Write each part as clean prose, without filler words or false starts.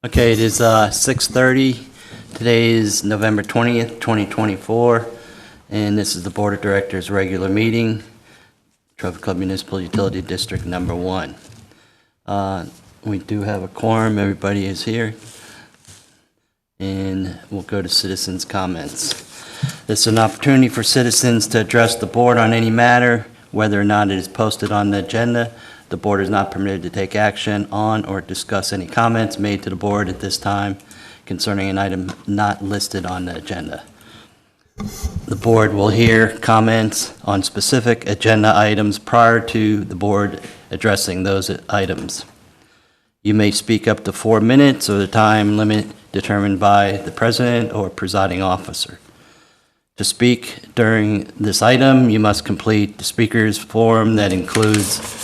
Okay, it is 6:30. Today is November 20th, 2024, and this is the Board of Directors' regular meeting, Trophy Club Municipal Utility District Number 1. We do have a quorum, everybody is here, and we'll go to citizens' comments. This is an opportunity for citizens to address the board on any matter, whether or not it is posted on the agenda. The board is not permitted to take action on or discuss any comments made to the board at this time concerning an item not listed on the agenda. The board will hear comments on specific agenda items prior to the board addressing those items. You may speak up to 4 minutes or the time limit determined by the president or presiding officer. To speak during this item, you must complete the speaker's form that includes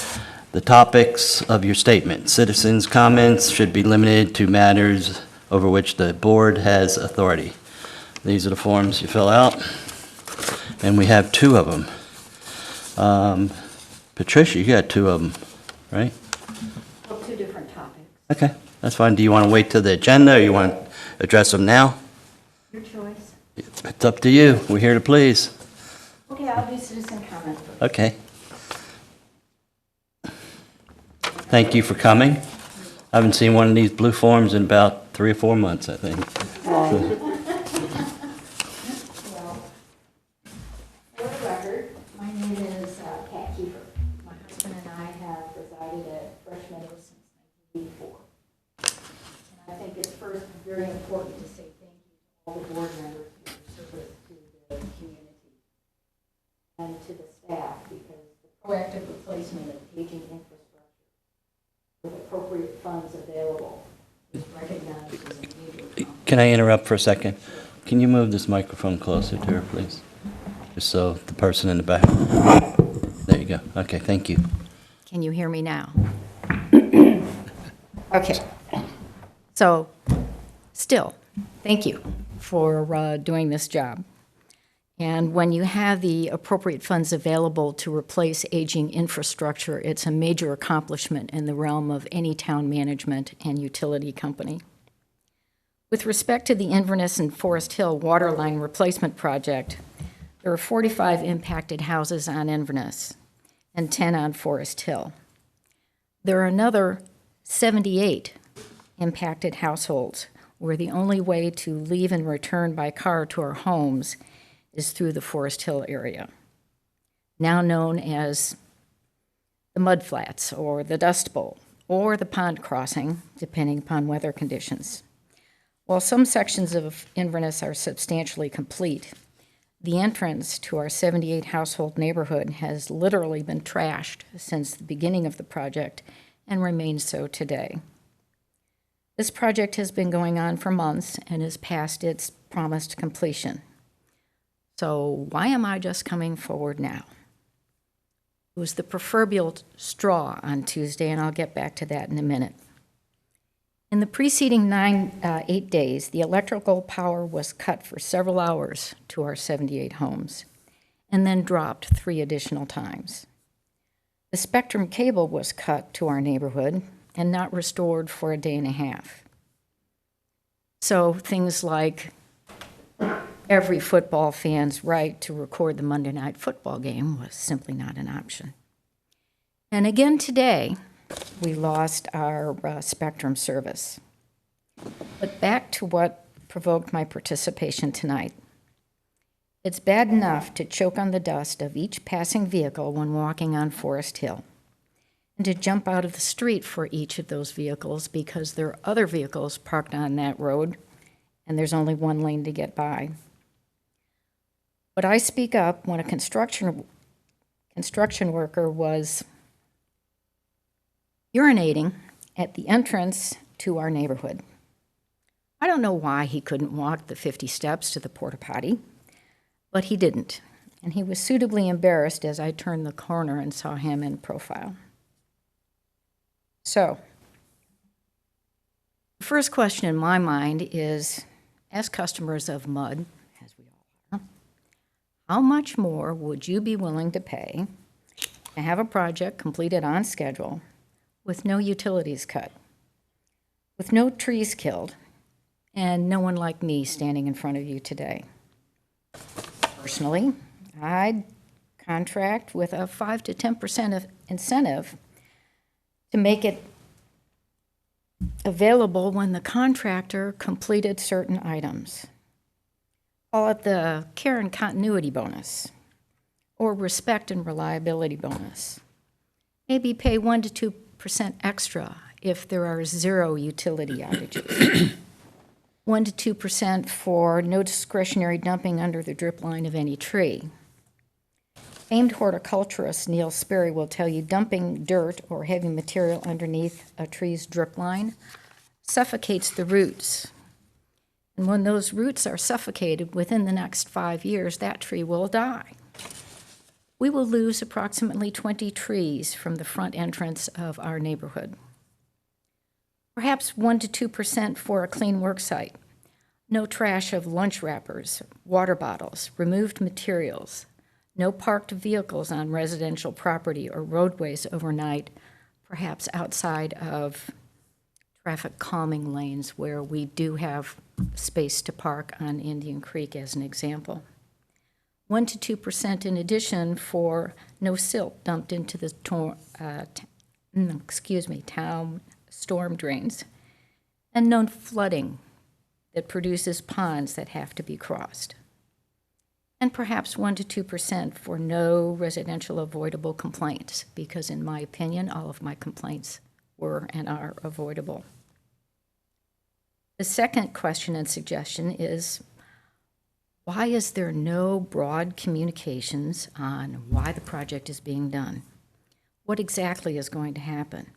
the topics of your statement. Citizens' comments should be limited to matters over which the board has authority. These are the forms you fill out, and we have 2 of them. Patricia, you got 2 of them, right? Well, 2 different topics. Okay, that's fine. Do you want to wait till the agenda, or you want to address them now? Your choice. It's up to you. We're here to please. Okay, I'll do citizen comment first. Okay. Thank you for coming. I haven't seen one of these blue forms in about 3 or 4 months, I think. Well, for the record, my name is Pat Kiefer. My husband and I have resided at Fresh Meadows since 1984. And I think it's first very important to say thank you to all the board members for their service to the community and to the staff, because the proactive replacement of aging infrastructure with appropriate funds available is recognized as a major accomplishment. Can I interrupt for a second? Can you move this microphone closer to her, please? Just so the person in the back. There you go. Okay, thank you. Can you hear me now? Okay. So, still, thank you for doing this job. And when you have the appropriate funds available to replace aging infrastructure, it's a major accomplishment in the realm of any town management and utility company. With respect to the Inverness and Forest Hill water line replacement project, there are 45 impacted houses on Inverness and 10 on Forest Hill. There are another 78 impacted households where the only way to leave and return by car to our homes is through the Forest Hill area, now known as the Mud Flats or the Dust Bowl or the Pond Crossing, depending upon weather conditions. While some sections of Inverness are substantially complete, the entrance to our 78 household neighborhood has literally been trashed since the beginning of the project and remains so today. This project has been going on for months and is past its promised completion. So why am I just coming forward now? It was the proverbial straw on Tuesday, and I'll get back to that in a minute. In the preceding 8 days, the electrical power was cut for several hours to our 78 homes, and then dropped 3 additional times. The spectrum cable was cut to our neighborhood and not restored for a day and a half. So things like every football fan's right to record the Monday night football game was simply not an option. And again today, we lost our spectrum service. But back to what provoked my participation tonight. It's bad enough to choke on the dust of each passing vehicle when walking on Forest Hill, and to jump out of the street for each of those vehicles because there are other vehicles parked on that road, and there's only 1 lane to get by. But I speak up when a construction worker was urinating at the entrance to our neighborhood. I don't know why he couldn't walk the 50 steps to the porta potty, but he didn't, and he was suitably embarrassed as I turned the corner and saw him in profile. So, the first question in my mind is, as customers of MUD, as we all are, how much more would you be willing to pay to have a project completed on schedule with no utilities cut? With no trees killed, and no one like me standing in front of you today. Personally, I'd contract with a 5 to 10% of incentive to make it available when the contractor completed certain items. Call it the care and continuity bonus, or respect and reliability bonus. Maybe pay 1 to 2% extra if there are 0 utility outages. 1 to 2% for no discretionary dumping under the drip line of any tree. Famed horticulturist Neil Sperry will tell you dumping dirt or heavy material underneath a tree's drip line suffocates the roots. And when those roots are suffocated within the next 5 years, that tree will die. We will lose approximately 20 trees from the front entrance of our neighborhood. Perhaps 1 to 2% for a clean work site. No trash of lunch wrappers, water bottles, removed materials. No parked vehicles on residential property or roadways overnight, perhaps outside of traffic calming lanes where we do have space to park on Indian Creek as an example. 1 to 2% in addition for no silt dumped into the town storm drains, and no flooding that produces ponds that have to be crossed. And perhaps 1 to 2% for no residential avoidable complaints, because in my opinion, all of my complaints were and are avoidable. The second question and suggestion is, why is there no broad communications on why the project is being done? What exactly is going to happen?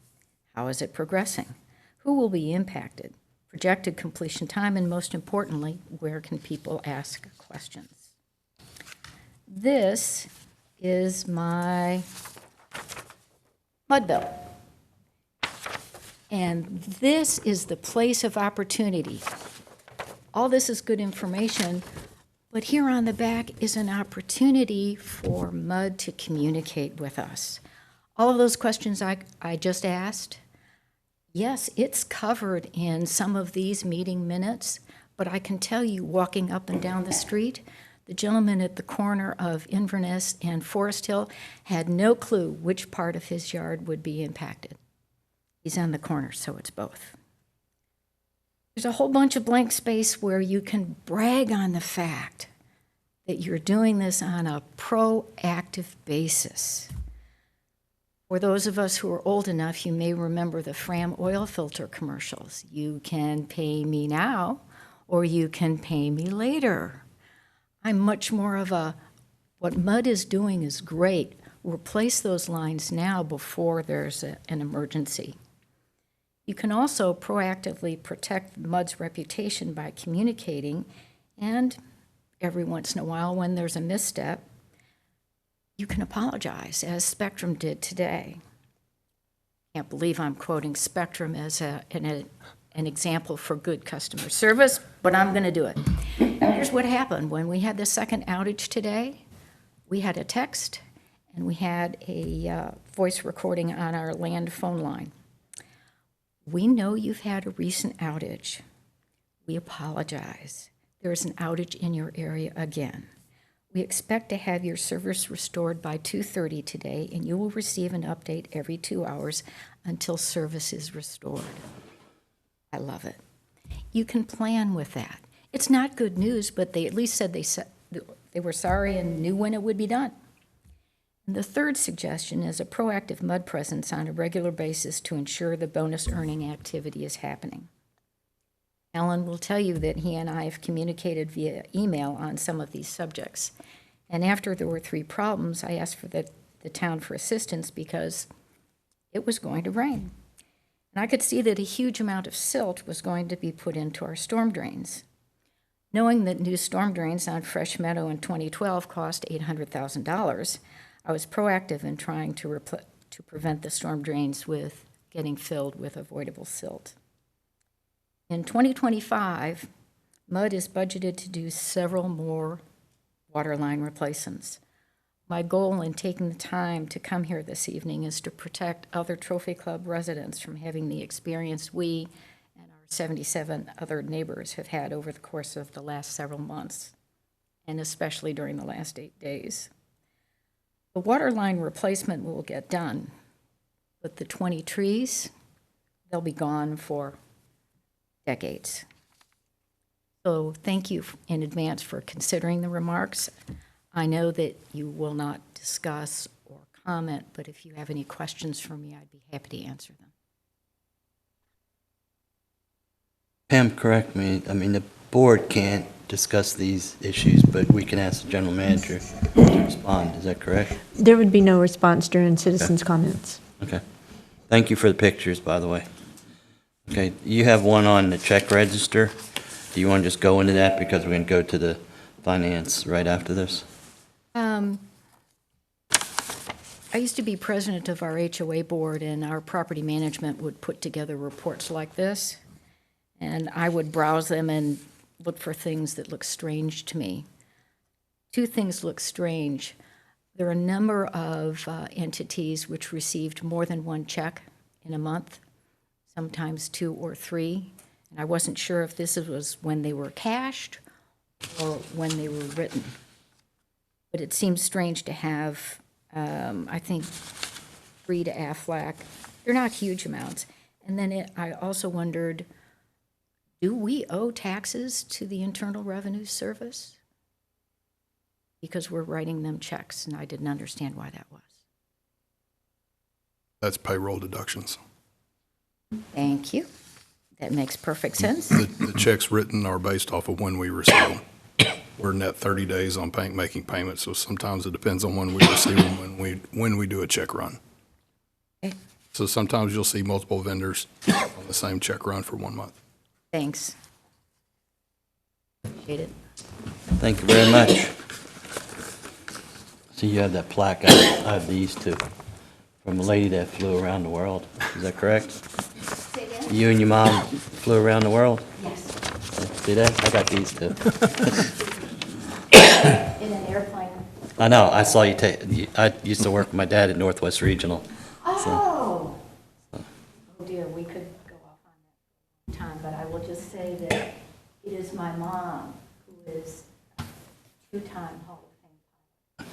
How is it progressing? Who will be impacted? Projected completion time, and most importantly, where can people ask questions? This is my mud bill. And this is the place of opportunity. All this is good information, but here on the back is an opportunity for MUD to communicate with us. All of those questions I just asked, yes, it's covered in some of these meeting minutes, but I can tell you, walking up and down the street, the gentleman at the corner of Inverness and Forest Hill had no clue which part of his yard would be impacted. He's on the corner, so it's both. There's a whole bunch of blank space where you can brag on the fact that you're doing this on a proactive basis. For those of us who are old enough, you may remember the Fram oil filter commercials. You can pay me now, or you can pay me later. I'm much more of a, what MUD is doing is great. Replace those lines now before there's an emergency. You can also proactively protect MUD's reputation by communicating, and every once in a while when there's a misstep, you can apologize, as Spectrum did today. Can't believe I'm quoting Spectrum as an example for good customer service, but I'm going to do it. Here's what happened. When we had the second outage today, we had a text and we had a voice recording on our land phone line. We know you've had a recent outage. We apologize. There is an outage in your area again. We expect to have your service restored by 2:30 today, and you will receive an update every 2 hours until service is restored. I love it. You can plan with that. It's not good news, but they at least said they were sorry and knew when it would be done. And the third suggestion is a proactive MUD presence on a regular basis to ensure the bonus earning activity is happening. Alan will tell you that he and I have communicated via email on some of these subjects. And after there were 3 problems, I asked for the town for assistance because it was going to rain. And I could see that a huge amount of silt was going to be put into our storm drains. Knowing that new storm drains on Fresh Meadow in 2012 cost $800,000, I was proactive in trying to prevent the storm drains with getting filled with avoidable silt. In 2025, MUD is budgeted to do several more waterline replacements. My goal in taking the time to come here this evening is to protect other Trophy Club residents from having the experience we and our 77 other neighbors have had over the course of the last several months, and especially during the last 8 days. The water line replacement will get done, but the 20 trees, they'll be gone for decades. So thank you in advance for considering the remarks. I know that you will not discuss or comment, but if you have any questions for me, I'd be happy to answer them. Pam, correct me, I mean, the board can't discuss these issues, but we can ask the general manager to respond, is that correct? There would be no response during citizens' comments. Okay. Thank you for the pictures, by the way. Okay, you have one on the check register. Do you want to just go into that, because we're going to go to the finance right after this? I used to be president of our HOA board, and our property management would put together reports like this, and I would browse them and look for things that look strange to me. Two things look strange. There are a number of entities which received more than one check in a month, sometimes 2 or 3, and I wasn't sure if this was when they were cashed or when they were written. But it seems strange to have, I think, 3 to Aflac. They're not huge amounts. And then I also wondered, do we owe taxes to the Internal Revenue Service? Because we're writing them checks, and I didn't understand why that was. That's payroll deductions. Thank you. That makes perfect sense. The checks written are based off of when we receive them. We're net 30 days on making payments, so sometimes it depends on when we receive them, when we do a check run. Okay. So sometimes you'll see multiple vendors on the same check run for 1 month. Thanks. Appreciate it. Thank you very much. See, you have that plaque, I have these two, from a lady that flew around the world. Is that correct? Say again? You and your mom flew around the world? Yes. See that? I got these two. In an airplane. I know, I saw you I used to work with my dad at Northwest Regional. Oh! Oh dear, we could go off on that time, but I will just say that it is my mom who is a 2-time Hall of Fame pilot.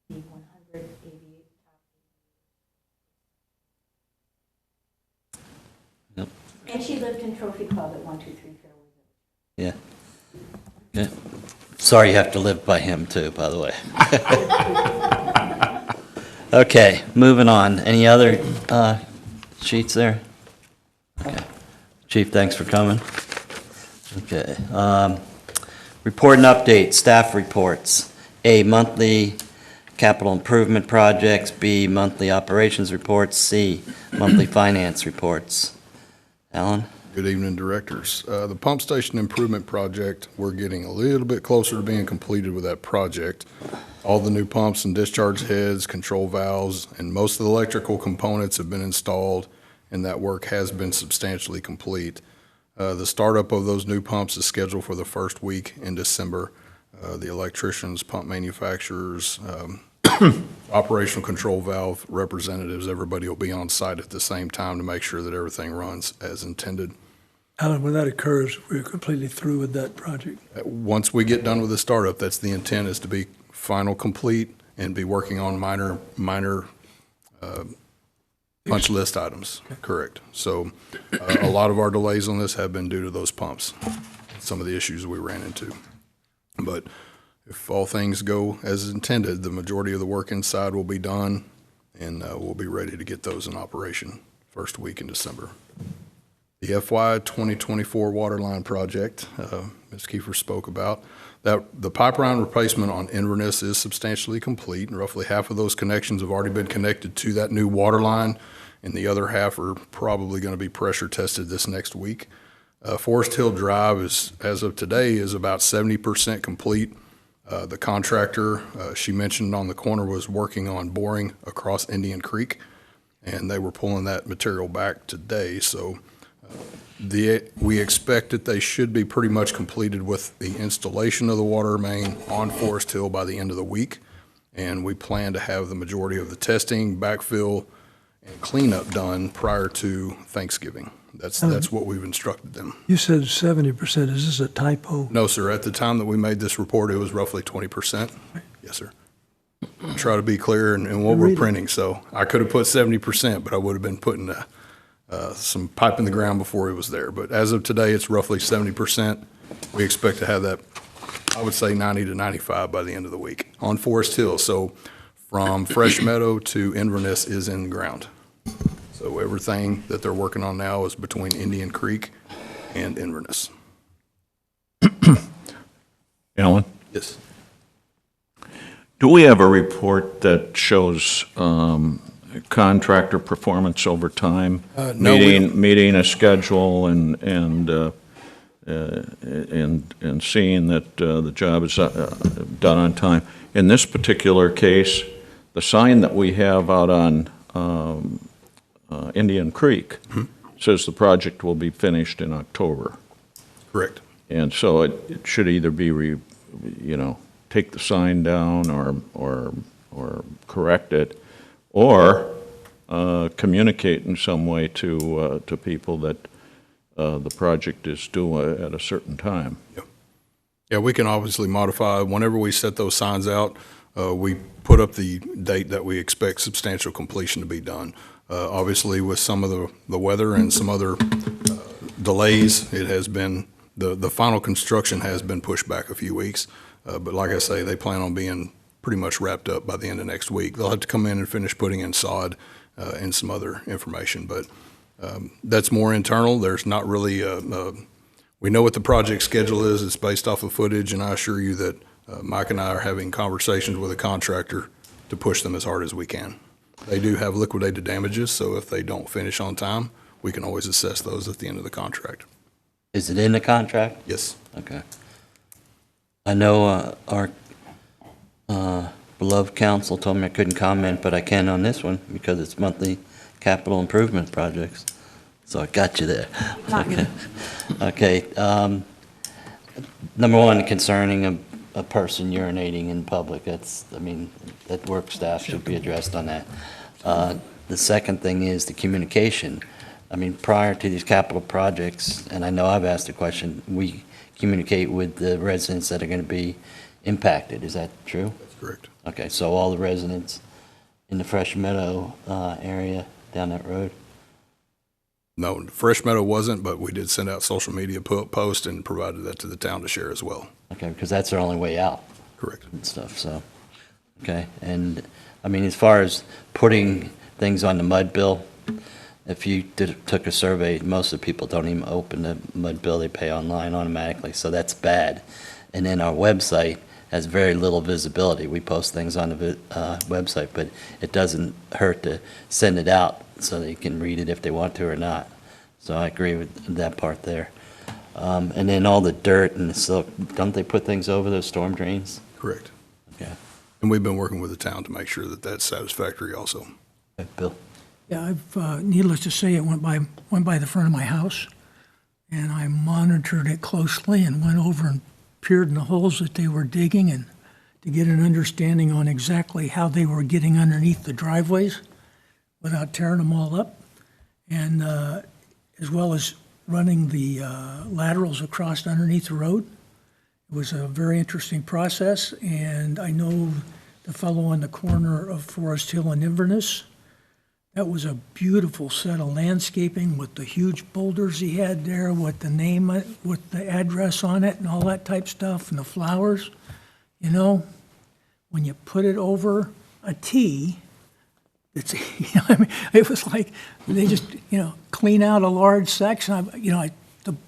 The 188 top. Yep. And she lived in Trophy Club at 123 Fairway Village. Yeah. Okay. Sorry you have to live by him too, by the way. Okay, moving on. Any other sheets there? Okay. Chief, thanks for coming. Okay. Report and update, staff reports. A, monthly capital improvement projects. B, monthly operations reports. C, monthly finance reports. Alan? Good evening, directors. The pump station improvement project, we're getting a little bit closer to being completed with that project. All the new pumps and discharge heads, control valves, and most of the electrical components have been installed, and that work has been substantially complete. The startup of those new pumps is scheduled for the first week in December. The electricians, pump manufacturers, operational control valve representatives, everybody will be on site at the same time to make sure that everything runs as intended. Alan, when that occurs, we're completely through with that project. Once we get done with the startup, that's the intent, is to be final complete and be working on minor punch list items, correct. So a lot of our delays on this have been due to those pumps, some of the issues we ran into. But if all things go as intended, the majority of the work inside will be done, and we'll be ready to get those in operation first week in December. The FY 2024 water line project, Ms. Kiefer spoke about, that the pipeline replacement on Inverness is substantially complete, and roughly half of those connections have already been connected to that new water line, and the other half are probably going to be pressure tested this next week. Forest Hill Drive is, as of today, is about 70% complete. The contractor, she mentioned on the corner, was working on boring across Indian Creek, and they were pulling that material back today. So we expect that they should be pretty much completed with the installation of the water main on Forest Hill by the end of the week. And we plan to have the majority of the testing, backfill, and cleanup done prior to Thanksgiving. That's what we've instructed them. You said 70%. Is this a typo? No, sir. At the time that we made this report, it was roughly 20%. Yes, sir. I try to be clear in what we're printing, so I could have put 70%, but I would have been putting some pipe in the ground before it was there. But as of today, it's roughly 70%. We expect to have that, I would say 90 to 95 by the end of the week on Forest Hill. So from Fresh Meadow to Inverness is in the ground. So everything that they're working on now is between Indian Creek and Inverness. Alan, Yes. do we have a report that shows contractor performance over time? No, we don't. Meeting a schedule and seeing that the job is done on time. In this particular case, the sign that we have out on Indian Creek says the project will be finished in October. Correct. And so it should either be, take the sign down or correct it, or communicate in some way to people that the project is due at a certain time. Yeah, we can obviously modify. Whenever we set those signs out, we put up the date that we expect substantial completion to be done. Obviously, with some of the weather and some other delays, it has been, the final construction has been pushed back a few weeks. But like I say, they plan on being pretty much wrapped up by the end of next week. They'll have to come in and finish putting in sod and some other information. But that's more internal. There's not really we know what the project schedule is. It's based off of footage, and I assure you that Mike and I are having conversations with a contractor to push them as hard as we can. They do have liquidated damages, so if they don't finish on time, we can always assess those at the end of the contract. Is it in the contract? Yes. Okay. I know our beloved council told me I couldn't comment, but I can on this one because it's monthly capital improvement projects. So I got you there. Okay. Okay. Number one, concerning a person urinating in public, that work staff should be addressed on that. The second thing is the communication. Prior to these capital projects, and I know I've asked the question, we communicate with the residents that are going to be impacted. Is that true? That's correct. Okay, so all the residents in the Fresh Meadow area down that road? No, Fresh Meadow wasn't, but we did send out social media posts and provided that to the town to share as well. Okay, because that's their only way out Correct. and stuff, so, okay. And, as far as putting things on the mud bill, if you took a survey, most of the people don't even open the mud bill, they pay online automatically, so that's bad. And then our website has very little visibility. We post things on the website, but it doesn't hurt to send it out so they can read it if they want to or not. So I agree with that part there. And then all the dirt and the silt, don't they put things over those storm drains? Correct. Okay. And we've been working with the town to make sure that that's satisfactory also. Okay, Bill? Yeah, needless to say, it went by the front of my house, and I monitored it closely and went over and peered in the holes that they were digging and to get an understanding on exactly how they were getting underneath the driveways without tearing them all up, and as well as running the laterals across underneath the road. It was a very interesting process, and I know the fellow on the corner of Forest Hill and Inverness. That was a beautiful set of landscaping with the huge boulders he had there, with the name, with the address on it and all that type stuff, and the flowers. When you put it over a T, it's, it was like they just, clean out a large section.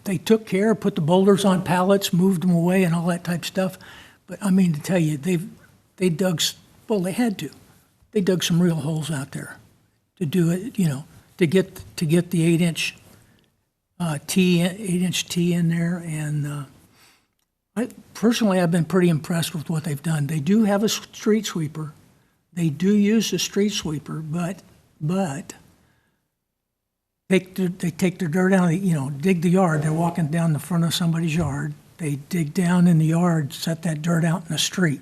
They took care, put the boulders on pallets, moved them away and all that type stuff. But to tell you, they dug, well, they had to. They dug some real holes out there to do it, to get the 8-inch T in there. And I've been pretty impressed with what they've done. They do have a street sweeper. They do use the street sweeper, but they take their dirt out, dig the yard. They're walking down the front of somebody's yard. They dig down in the yard, set that dirt out in the street.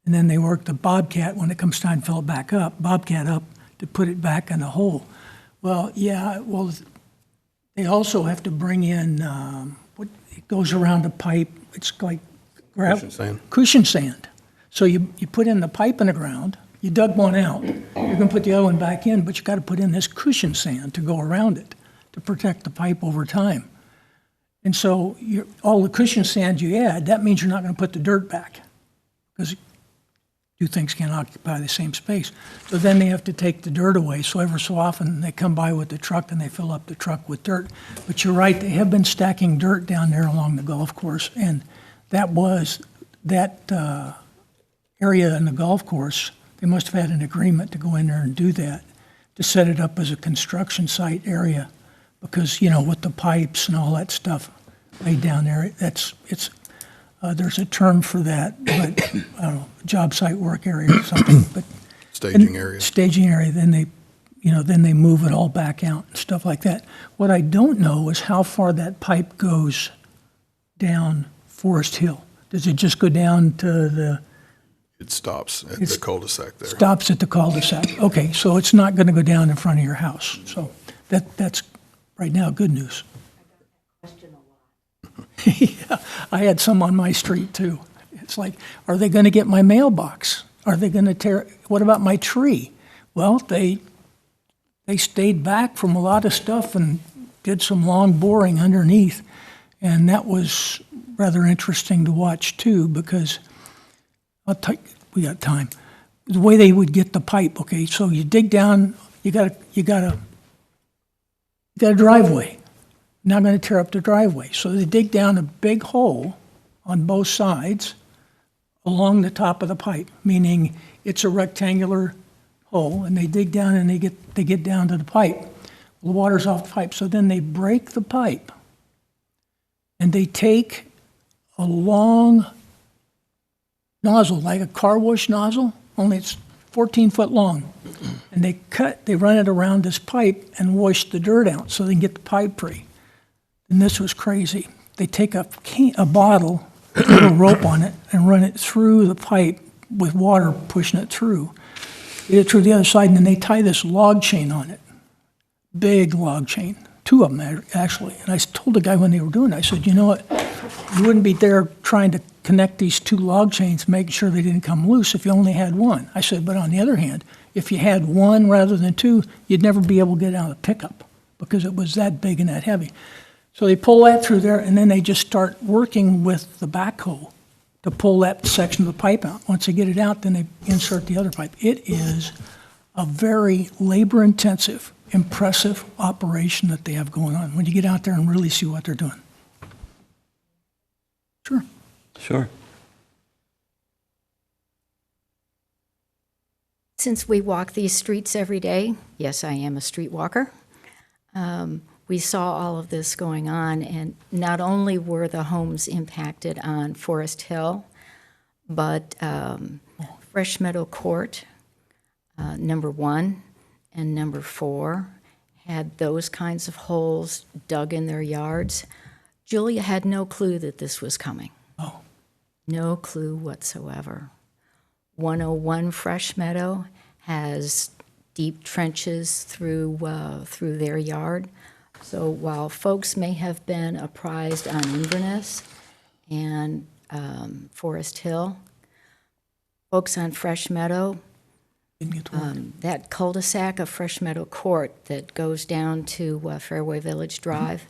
And then they work the bobcat when it comes time to fill it back up, bobcat up to put it back in the hole. Well, yeah, well, they also have to bring in, what, it goes around the pipe, it's like gravel. Cushion sand. Cushion sand. So you put in the pipe in the ground, you dug one out, you're gonna put the other one back in, but you gotta put in this cushion sand to go around it, to protect the pipe over time. And so all the cushion sand you add, that means you're not gonna put the dirt back, because two things can't occupy the same space. So then they have to take the dirt away, so every so often they come by with the truck and they fill up the truck with dirt. But you're right, they have been stacking dirt down there along the golf course, and that area in the golf course, they must have had an agreement to go in there and do that, to set it up as a construction site area, because, with the pipes and all that stuff laid down there, there's a term for that, but, I don't know, job site work area or something, but. Staging area. Staging area, then they move it all back out and stuff like that. What I don't know is how far that pipe goes down Forest Hill. Does it just go down to It stops at the cul-de-sac there. stops at the cul-de-sac? Okay, so it's not gonna go down in front of your house. So that's, right now, good news. Yeah, I had some on my street too. It's like, are they gonna get my mailbox? Are they gonna what about my tree? Well, they stayed back from a lot of stuff and did some long boring underneath. And that was rather interesting to watch too, because we got time. The way they would get the pipe, okay, so you dig down, you got a driveway. Not going to tear up the driveway. So they dig down a big hole on both sides along the top of the pipe, meaning it's a rectangular hole, and they dig down and they get down to the pipe. The water's off the pipe. So then they break the pipe and they take a long nozzle, like a car wash nozzle, only it's 14 foot long. And they run it around this pipe and wash the dirt out so they can get the pipe free. And this was crazy. They take a bottle, put a rope on it, and run it through the pipe with water pushing it through. Get it through the other side, and then they tie this log chain on it. Big log chain. 2 of them, actually. And I told the guy when they were doing it, I said, you know what? You wouldn't be there trying to connect these 2 log chains, making sure they didn't come loose if you only had one. I said, but on the other hand, if you had one rather than 2, you'd never be able to get out of the pickup because it was that big and that heavy. So they pull that through there, and then they just start working with the backhoe to pull that section of the pipe out. Once they get it out, then they insert the other pipe. It is a very labor-intensive, impressive operation that they have going on when you get out there and really see what they're doing. Sure. Sure. Since we walk these streets every day, yes, I am a street walker, we saw all of this going on, and not only were the homes impacted on Forest Hill, but Fresh Meadow Court, number 1 and number 4, had those kinds of holes dug in their yards. Julia had no clue that this was coming. Oh. No clue whatsoever. 101 Fresh Meadow has deep trenches through their yard. So while folks may have been apprised on Inverness and Forest Hill, folks on Fresh Meadow, Didn't get to work. that cul-de-sac of Fresh Meadow Court that goes down to Fairway Village Drive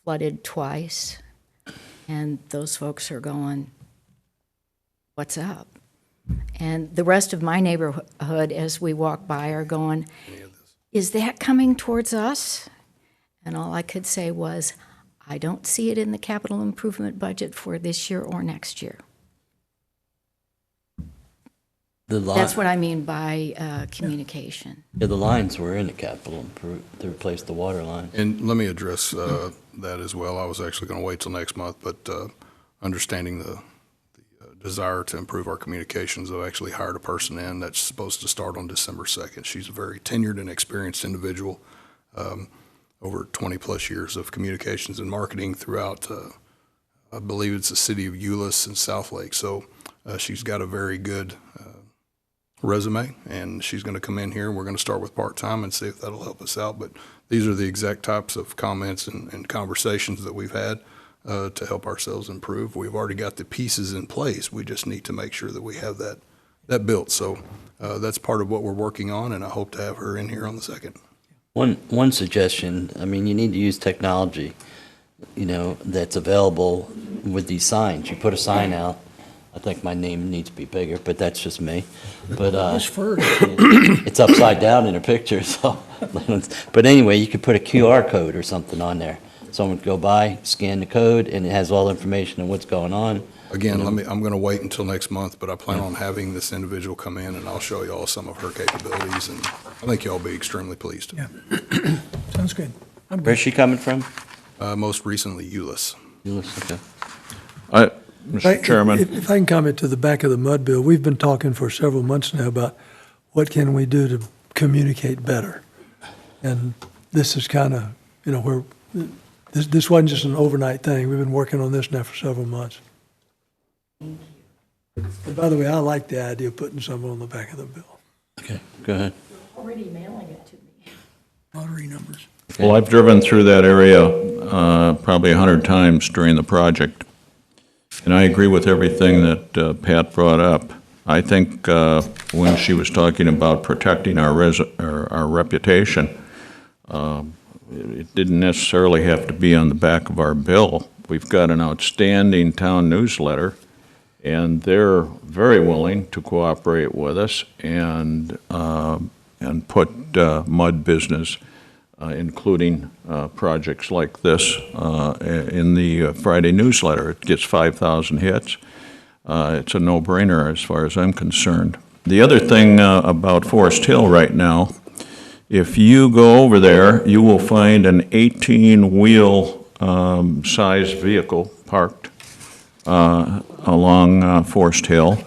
flooded twice, and those folks are going, what's up? And the rest of my neighborhood, as we walk by, are going, is that coming towards us? And all I could say was, I don't see it in the capital improvement budget for this year or next year. That's what I mean by communication. Yeah, the lines were in the capital to replace the water line. And let me address that as well. I was actually going to wait till next month, but understanding the desire to improve our communications, I've actually hired a person in that's supposed to start on December 2nd. She's a very tenured and experienced individual, over 20-plus years of communications and marketing throughout, I believe it's the city of Euless and Southlake. So she's got a very good resume, and she's going to come in here, and we're going to start with part-time and see if that'll help us out. But these are the exact types of comments and conversations that we've had to help ourselves improve. We've already got the pieces in place. We just need to make sure that we have that built. So that's part of what we're working on, and I hope to have her in here on the 2nd. One suggestion, I mean, you need to use technology, that's available with these signs. You put a sign out, I think my name needs to be bigger, but that's just me. But His fur. it's upside down in a picture, so. But anyway, you could put a QR code or something on there. Someone would go by, scan the code, and it has all the information on what's going on. Again, I'm going to wait until next month, but I plan on having this individual come in, and I'll show you all some of her capabilities, and I think y'all will be extremely pleased. Yeah. Sounds good. I'm Where's good. she coming from? Most recently, Euless. Okay. Mr. Chairman, If I can comment to the back of the mud bill, we've been talking for several months now about what can we do to communicate better. And this is kind of, where, this wasn't just an overnight thing. We've been working on this now for several months. And by the way, I like the idea of putting something on the back of the bill. Okay, go ahead. Already mailing it to me. Lottery numbers. well, I've driven through that area probably 100 times during the project, and I agree with everything that Pat brought up. I think when she was talking about protecting our reputation, it didn't necessarily have to be on the back of our bill. We've got an outstanding town newsletter, and they're very willing to cooperate with us and put mud business, including projects like this, in the Friday newsletter. It gets 5,000 hits. It's a no-brainer as far as I'm concerned. The other thing about Forest Hill right now, if you go over there, you will find an 18-wheel sized vehicle parked along Forest Hill,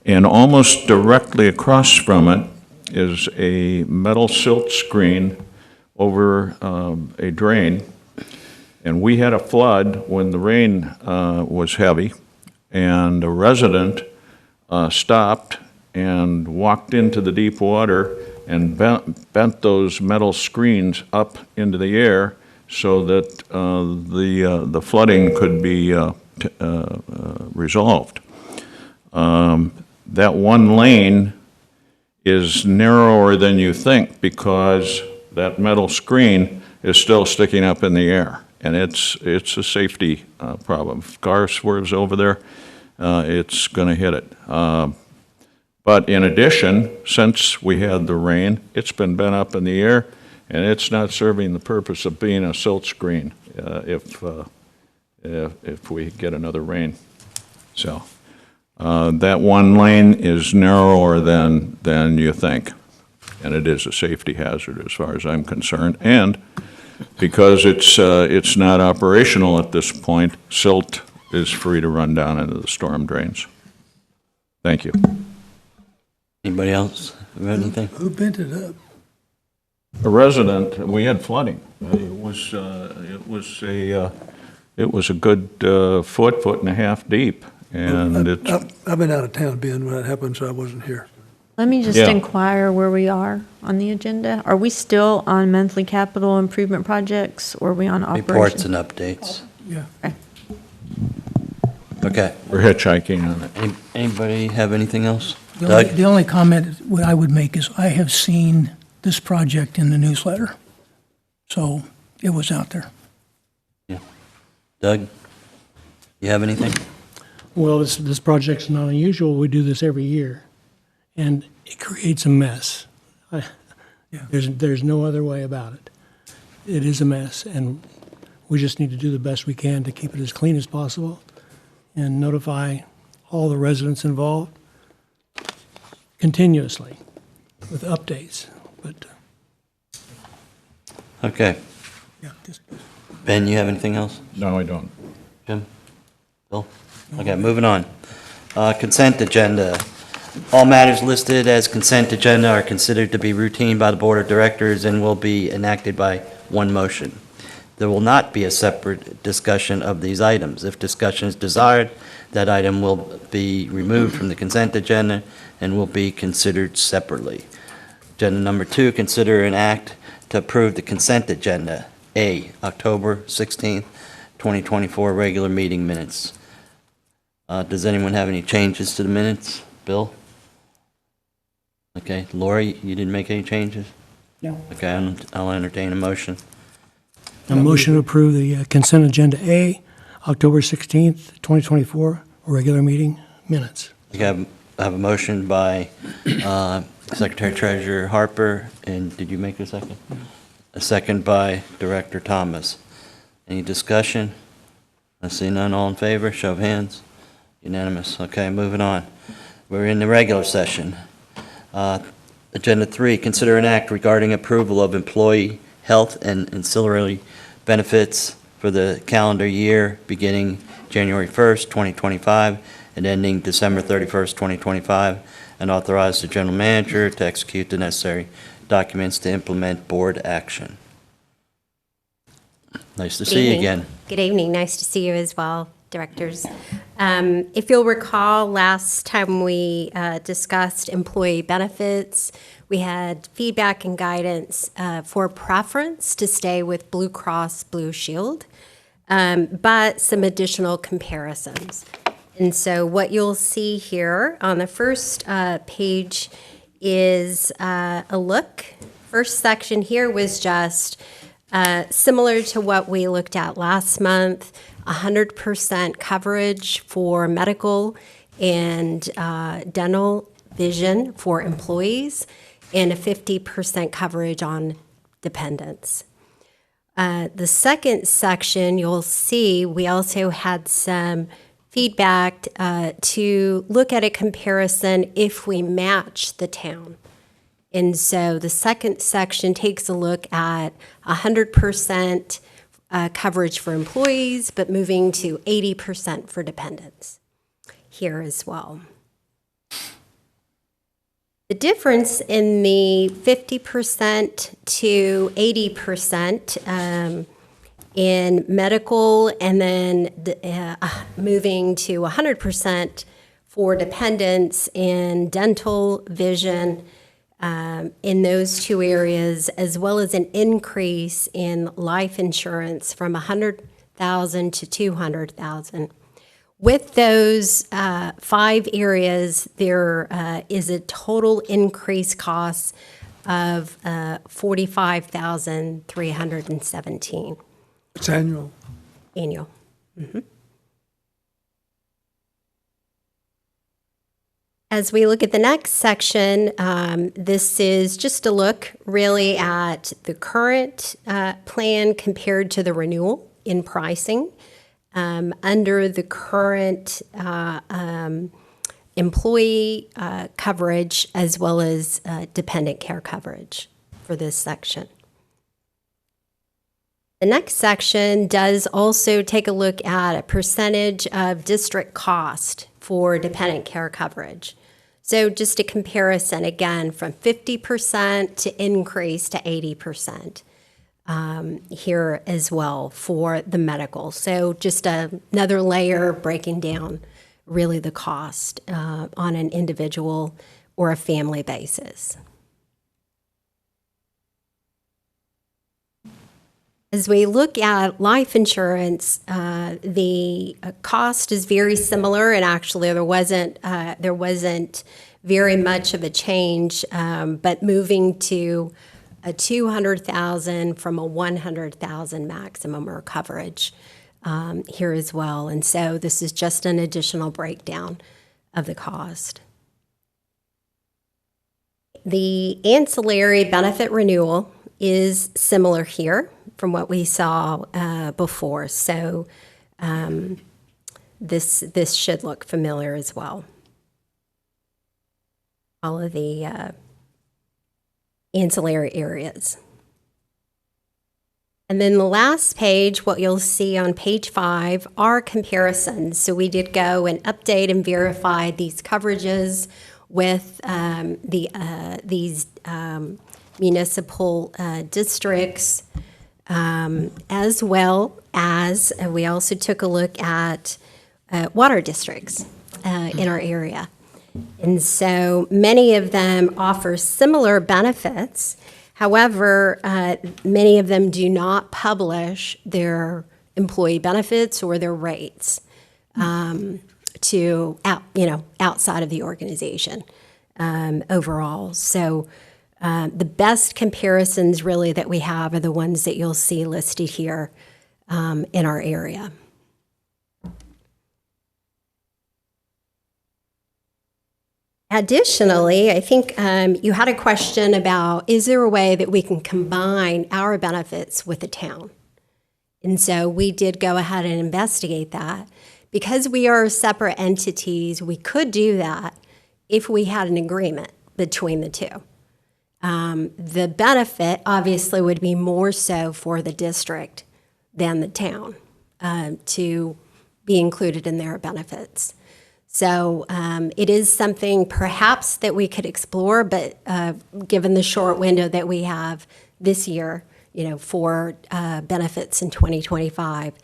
and almost directly across from it is a metal silt screen over a drain. And we had a flood when the rain was heavy, and a resident stopped and walked into the deep water and bent those metal screens up into the air so that the flooding could be resolved. That one lane is narrower than you think because that metal screen is still sticking up in the air, and it's a safety problem. If a car swerves over there, it's going to hit it. But in addition, since we had the rain, it's been bent up in the air, and it's not serving the purpose of being a silt screen if we get another rain. So that one lane is narrower than you think, and it is a safety hazard as far as I'm concerned. And because it's not operational at this point, silt is free to run down into the storm drains. Thank you. Anybody else have anything? Who bent it up? A resident, we had flooding. It was a good foot and a half deep, and it's, I've been out of town, Ben, when that happened, so I wasn't here. Let me just Yeah. inquire where we are on the agenda. Are we still on monthly capital improvement projects, or are we on Reports operations? and updates. Yeah. Okay. we're hitchhiking on it. Anybody have anything else? The Doug? only- The only comment what I would make is I have seen this project in the newsletter, so it was out there. Doug? You have anything? Well, this project's not unusual. We do this every year, and it creates a mess. There's no other way about it. It is a mess, and we just need to do the best we can to keep it as clean as possible and notify all the residents involved continuously with updates. But Okay. yeah, just Ben, you have anything else? No, I don't. Jim? Bill? Okay, moving on. Consent agenda. All matters listed as consent agenda are considered to be routine by the Board of Directors and will be enacted by one motion. There will not be a separate discussion of these items. If discussion is desired, that item will be removed from the consent agenda and will be considered separately. Agenda number 2, consider an act to approve the consent agenda. A, October 16th, 2024 regular meeting minutes. Does anyone have any changes to the minutes? Bill? Okay, Lori, you didn't make any changes? No. Okay, I'll entertain a motion. A motion to approve the consent agenda A, October 16th, 2024, regular meeting minutes. I have a motion by Secretary Treasurer Harper, and did you make a second? A second by Director Thomas. Any discussion? I see none. All in favor? Show of hands. Unanimous. Okay, moving on. We're in the regular session. Agenda 3, consider an act regarding approval of employee health and ancillary benefits for the calendar year beginning January 1st, 2025, and ending December 31st, 2025, and authorize the general manager to execute the necessary documents to implement board action. Nice to see you again. Good evening. Nice to see you as well, directors. If you'll recall, last time we discussed employee benefits, we had feedback and guidance for preference to stay with Blue Cross Blue Shield, but some additional comparisons. And so what you'll see here on the first page is a look. First section here was just similar to what we looked at last month, 100% coverage for medical and dental vision for employees, and a 50% coverage on dependents. The second section, you'll see we also had some feedback to look at a comparison if we match the town. And so the second section takes a look at 100% coverage for employees, but moving to 80% for dependents here as well. The difference in the 50% to 80% in medical, and then moving to 100% for dependents in dental, vision, in those two areas, as well as an increase in life insurance from $100,000 to $200,000. With those 5 areas, there is a total increase cost of $45,317 It's annual. annual. Mhm. As we look at the next section, this is just a look really at the current plan compared to the renewal in pricing. Under the current employee coverage as well as dependent care coverage for this section. The next section does also take a look at a percentage of district cost for dependent care coverage. So just a comparison, again, from 50% to increase to 80% here as well for the medical. So just another layer breaking down really the cost on an individual or a family basis. As we look at life insurance, the cost is very similar, and actually there wasn't very much of a change, but moving to a $200,000 from a $100,000 maximum or coverage here as well. And so this is just an additional breakdown of the cost. The ancillary benefit renewal is similar here from what we saw before. So this should look familiar as well. All of the ancillary areas. And then the last page, what you'll see on page 5 are comparisons. So we did go and update and verify these coverages with these municipal districts, as well as we also took a look at water districts in our area. And so many of them offer similar benefits. However, many of them do not publish their employee benefits or their rates outside of the organization overall. So the best comparisons really that we have are the ones that you'll see listed here in our area. Additionally, I think you had a question about, is there a way that we can combine our benefits with the town? And so we did go ahead and investigate that. Because we are separate entities, we could do that if we had an agreement between the two. The benefit obviously would be more so for the district than the town to be included in their benefits. So it is something perhaps that we could explore, but given the short window that we have this year, for benefits in 2025,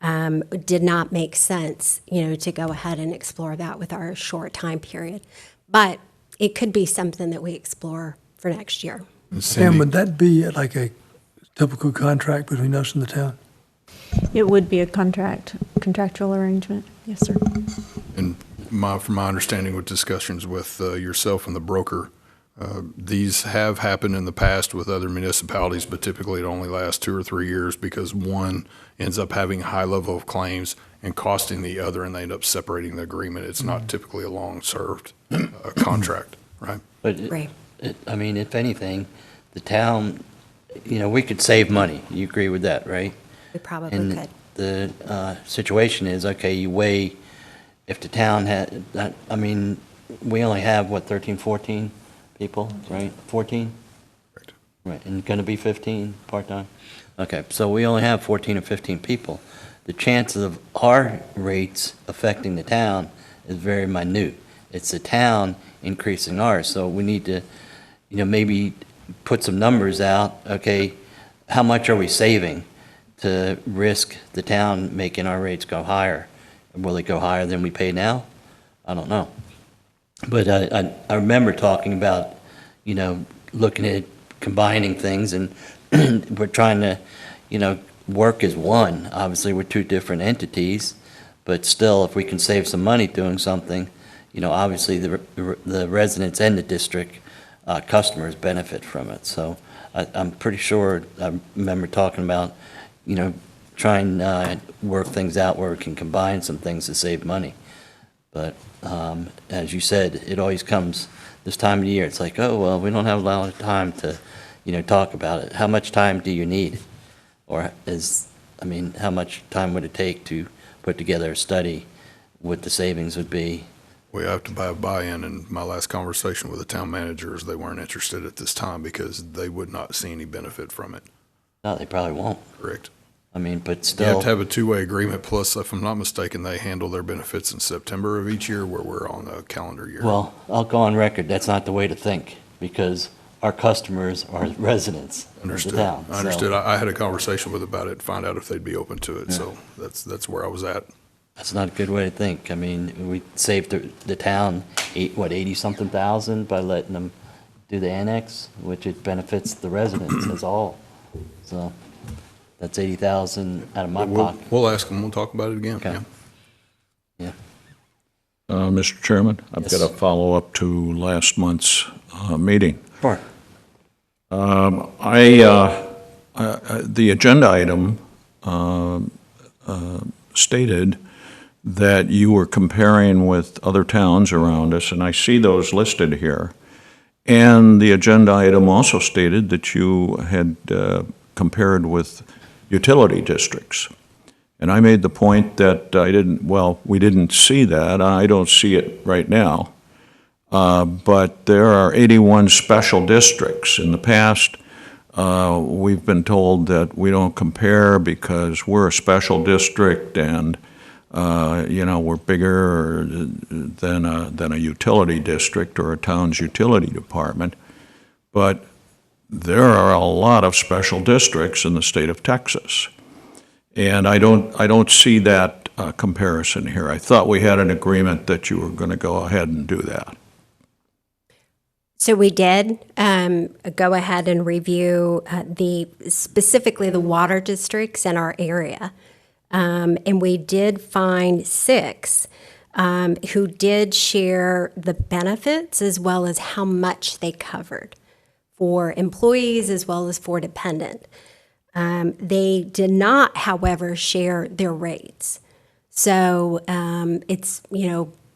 it did not make sense, to go ahead and explore that with our short time period. But it could be something that we explore for next year. Sam, would that be like a typical contract between us and the town? It would be a contractual arrangement. Yes, sir. And from my understanding with discussions with yourself and the broker, these have happened in the past with other municipalities, but typically it only lasts 2 or 3 years because one ends up having a high level of claims and costing the other, and they end up separating the agreement. It's not typically a long-served contract, right? But, Right. I mean, if anything, the town, we could save money. You agree with that, right? We probably And could. the situation is, okay, you weigh, if the town had, we only have, 13, 14 people, right? 14? Correct. Right, and going to be 15 part-time? Okay, so we only have 14 or 15 people. The chances of our rates affecting the town is very minute. It's the town increasing ours, so we need to, maybe put some numbers out. Okay, how much are we saving to risk the town making our rates go higher? Will it go higher than we pay now? I don't know. But I remember talking about, looking at combining things, and we're trying to, work as one. Obviously, we're two different entities, but still, if we can save some money doing something, obviously the residents and the district customers benefit from it. So I'm pretty sure, I remember talking about, trying to work things out where we can combine some things to save money. But as you said, it always comes this time of year. It's like, oh, well, we don't have a lot of time to, talk about it. How much time do you need? Or how much time would it take to put together a study, what the savings would be? We have to have buy-in, and my last conversation with the town managers, they weren't interested at this time because they would not see any benefit from it. No, they probably won't. Correct. But You have still, to have a two-way agreement, plus, if I'm not mistaken, they handle their benefits in September of each year, where we're on the calendar year. well, I'll go on record, that's not the way to think, because our customers are residents of the Understood. town. I understood. I had a conversation with about it, find out if they'd be open to it, so that's where I was at. That's not a good way to think. We saved the town, 80-something thousand by letting them do the annex, which it benefits the residents as all. So that's 80,000 out of my pocket. We'll ask them, we'll talk about it again. Okay. Yeah. Yeah. Mr. Chairman, I've got Yes. a follow-up to last month's meeting. Sure. The agenda item stated that you were comparing with other towns around us, and I see those listed here. And the agenda item also stated that you had compared with utility districts. And I made the point that we didn't see that. I don't see it right now. But there are 81 special districts. In the past, we've been told that we don't compare because we're a special district and, we're bigger than a utility district or a town's utility department. But there are a lot of special districts in the state of Texas. And I don't see that comparison here. I thought we had an agreement that you were going to go ahead and do that. So we did go ahead and review specifically the water districts in our area. And we did find 6 who did share the benefits as well as how much they covered for employees as well as for dependent. They did not, however, share their rates. So it's,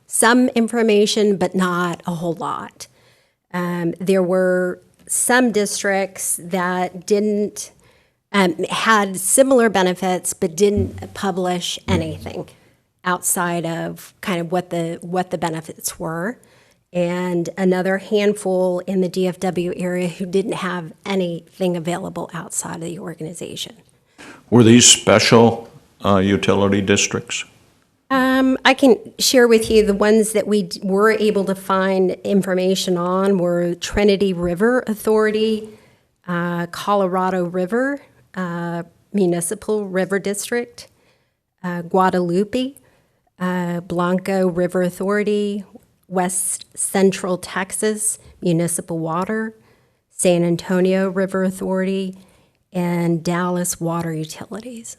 some information, but not a whole lot. There were some districts that didn't, had similar benefits, but didn't publish anything outside of kind of what the benefits were. And another handful in the DFW area who didn't have anything available outside of the organization. Were these special utility districts? I can share with you the ones that we were able to find information on were Trinity River Authority, Colorado River, Municipal River District, Guadalupe, Blanco River Authority, West Central Texas Municipal Water, San Antonio River Authority, and Dallas Water Utilities.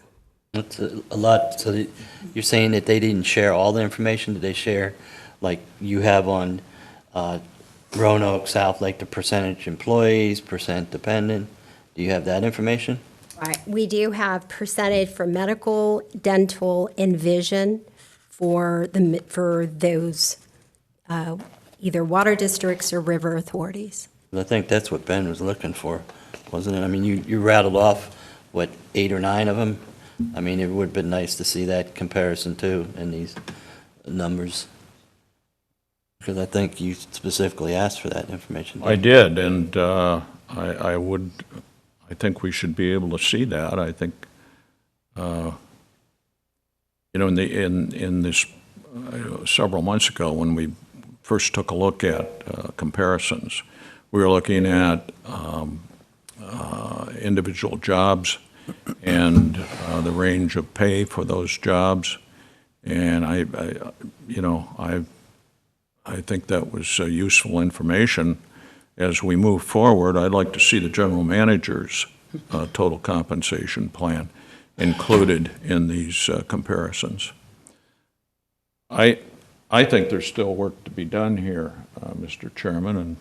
That's a lot. So you're saying that they didn't share all the information? Did they share, like you have on Roanoke, South Lake, the percentage employees, percent dependent? Do you have that information? Right. We do have percentage for medical, dental, and vision for those either water districts or river authorities. I think that's what Ben was looking for, wasn't it? I mean, you rattled off, 8 or 9 of them? I mean, it would have been nice to see that comparison too in these numbers. Because I think you specifically asked for that information. I did, and I think we should be able to see that. I think, in this several months ago when we first took a look at comparisons, we were looking at individual jobs and the range of pay for those jobs, and I think that was useful information. As we move forward, I'd like to see the general manager's total compensation plan included in these comparisons. I think there's still work to be done here, Mr. Chairman, and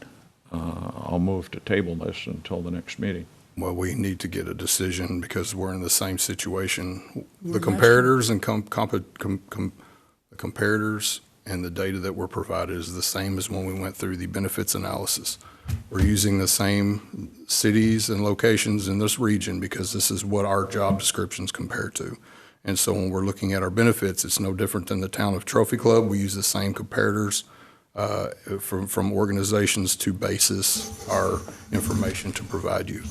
I'll move to table this until the next meeting. Well, we need to get a decision because we're in the same situation. The comparators and the comparators and the data that were provided is the same as when we went through the benefits analysis. We're using the same cities and locations in this region because this is what our job descriptions compare to. And so when we're looking at our benefits, it's no different than the town of Trophy Club. We use the same comparators from organizations to basis our information to provide you.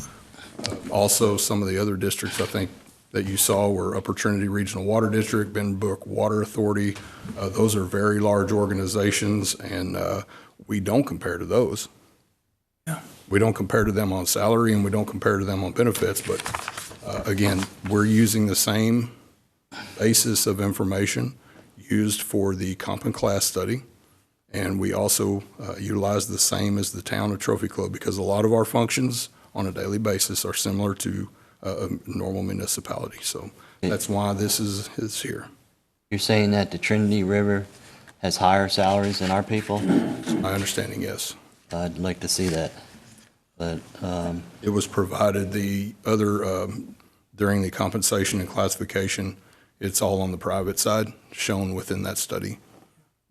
Also, some of the other districts I think that you saw were Upper Trinity Regional Water District, Benbrook Water Authority. Those are very large organizations, and we don't compare to those. Yeah. We don't compare to them on salary, and we don't compare to them on benefits, but again, we're using the same basis of information used for the comp and class study, and we also utilize the same as the town of Trophy Club because a lot of our functions on a daily basis are similar to a normal municipality. So that's why this is here. You're saying that the Trinity River has higher salaries than our people? My understanding, yes. I'd like to see that. But It was provided the other, during the compensation and classification, it's all on the private side, shown within that study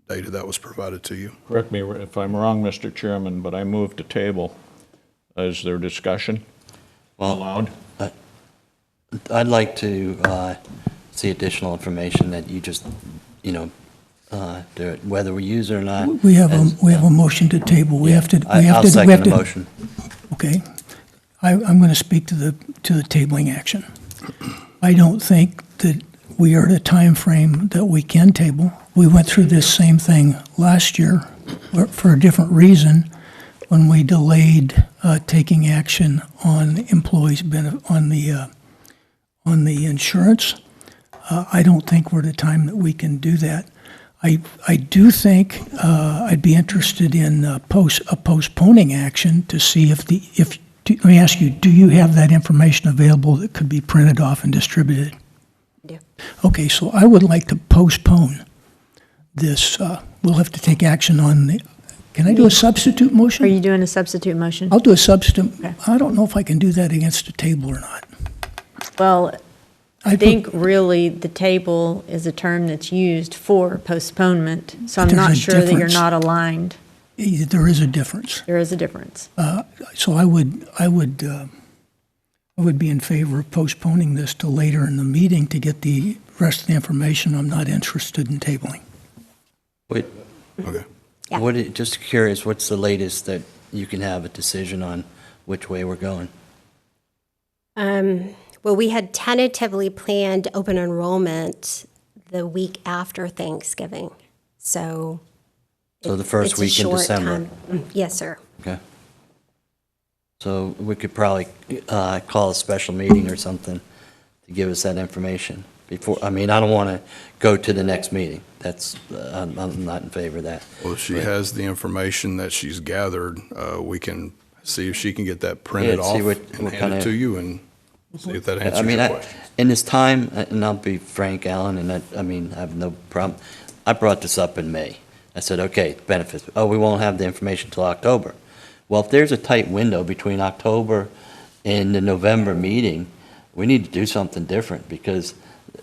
data that was provided to you. Correct me if I'm wrong, Mr. Chairman, but I moved to table. Is there discussion allowed? I'd like to see additional information that you just, whether we use it or not. We have a motion to table. I'll second the motion. Okay. I'm going to speak to the tabling action. I don't think that we are at a time frame that we can table. We went through this same thing last year for a different reason when we delayed taking action on employees on the insurance. I don't think we're at a time that we can do that. I do think I'd be interested in postponing action to see let me ask you, do you have that information available that could be printed off and distributed? Yeah. Okay, so I would like to postpone this. We'll have to take action on can I do a substitute motion? Are you doing a substitute motion? I'll do a substitute. Okay. I don't know if I can do that against a table or not. Well, I I think really the table is a term that's used for postponement, so I'm There's not a sure that you're difference. not aligned. There is a difference. There is a difference. So I would be in favor of postponing this till later in the meeting to get the rest of the information. I'm not interested in tabling. Wait, Okay. Yeah. just curious, what's the latest that you can have a decision on which way we're going? Well, we had tentatively planned open enrollment the week after Thanksgiving, so. So the first it's a week in short December? time. Yes, sir. Okay. So we could probably call a special meeting or something to give us that information before, I mean, I don't want to go to the next meeting. That's, I'm not in favor of that. Well, if she But- has the information that she's gathered, we can see if she can get that printed Yeah, off see what and hand kinda- it to you and see if that I answers mean, your question. in this time, and I'll be frank, Alan, and I mean, I have no problem. I brought this up in May. I said, okay, benefits, we won't have the information till October. Well, if there's a tight window between October and the November meeting, we need to do something different, because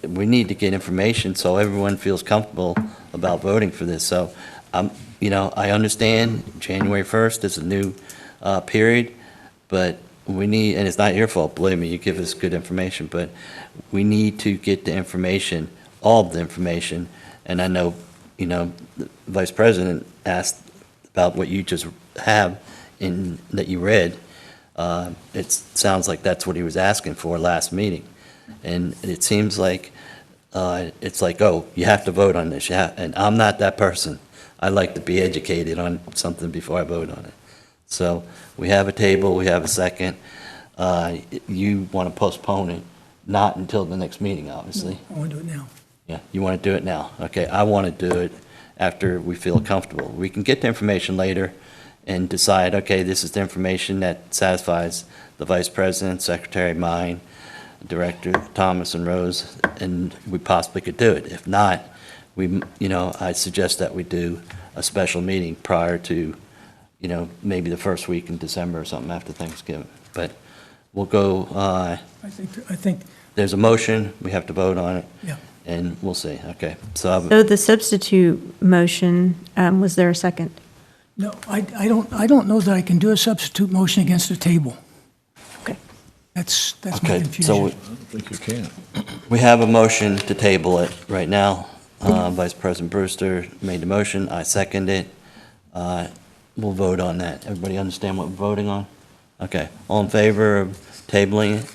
we need to get information so everyone feels comfortable about voting for this. So, I understand January 1st is a new period, but we need, and it's not your fault, believe me, you give us good information, but we need to get the information, all of the information, and I know, the Vice President asked about what you just have that you read. It sounds like that's what he was asking for last meeting. And it seems like, it's like, oh, you have to vote on this, and I'm not that person. I like to be educated on something before I vote on it. So we have a table, we have a second. You want to postpone it, not until the next meeting, obviously. I want to do it now. Yeah, you want to do it now? Okay, I want to do it after we feel comfortable. We can get the information later and decide, okay, this is the information that satisfies the Vice President, Secretary, mine, Director Thomas and Rose, and we possibly could do it. If not, I suggest that we do a special meeting prior to, maybe the first week in December or something after Thanksgiving. But we'll go, I think, there's a motion, we have to vote on it. yeah. And we'll see, okay. So, So the substitute motion, was there a second? No, I don't know that I can do a substitute motion against a table. Okay. That's my okay, confusion. so I don't think you can. we have a motion to table it right now. Vice President Brewster made the motion, I second it. We'll vote on that. Everybody understand what we're voting on? Okay, all in favor of tabling it?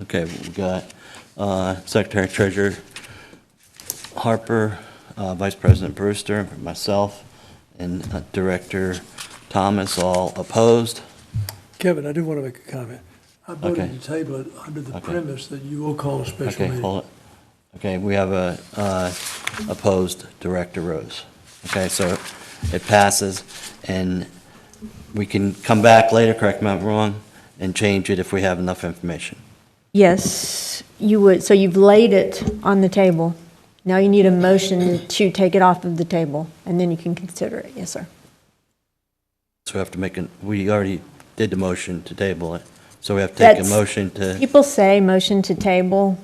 Okay, we got Secretary Treasurer Harper, Vice President Brewster, myself, and Director Thomas, all opposed. Kevin, I do want to make a comment. I Okay. voted to table it under the Okay. premise that you will call a special Okay, meeting. hold it. Okay, we have a opposed Director Rose. Okay, so it passes, and we can come back later, correct me if I'm wrong, and change it if we have enough information. Yes, you would. So you've laid it on the table. Now you need a motion to take it off of the table, and then you can consider it. Yes, sir. So we have to we already did the motion to table it, so we have to take a That's- motion to, People say motion to table.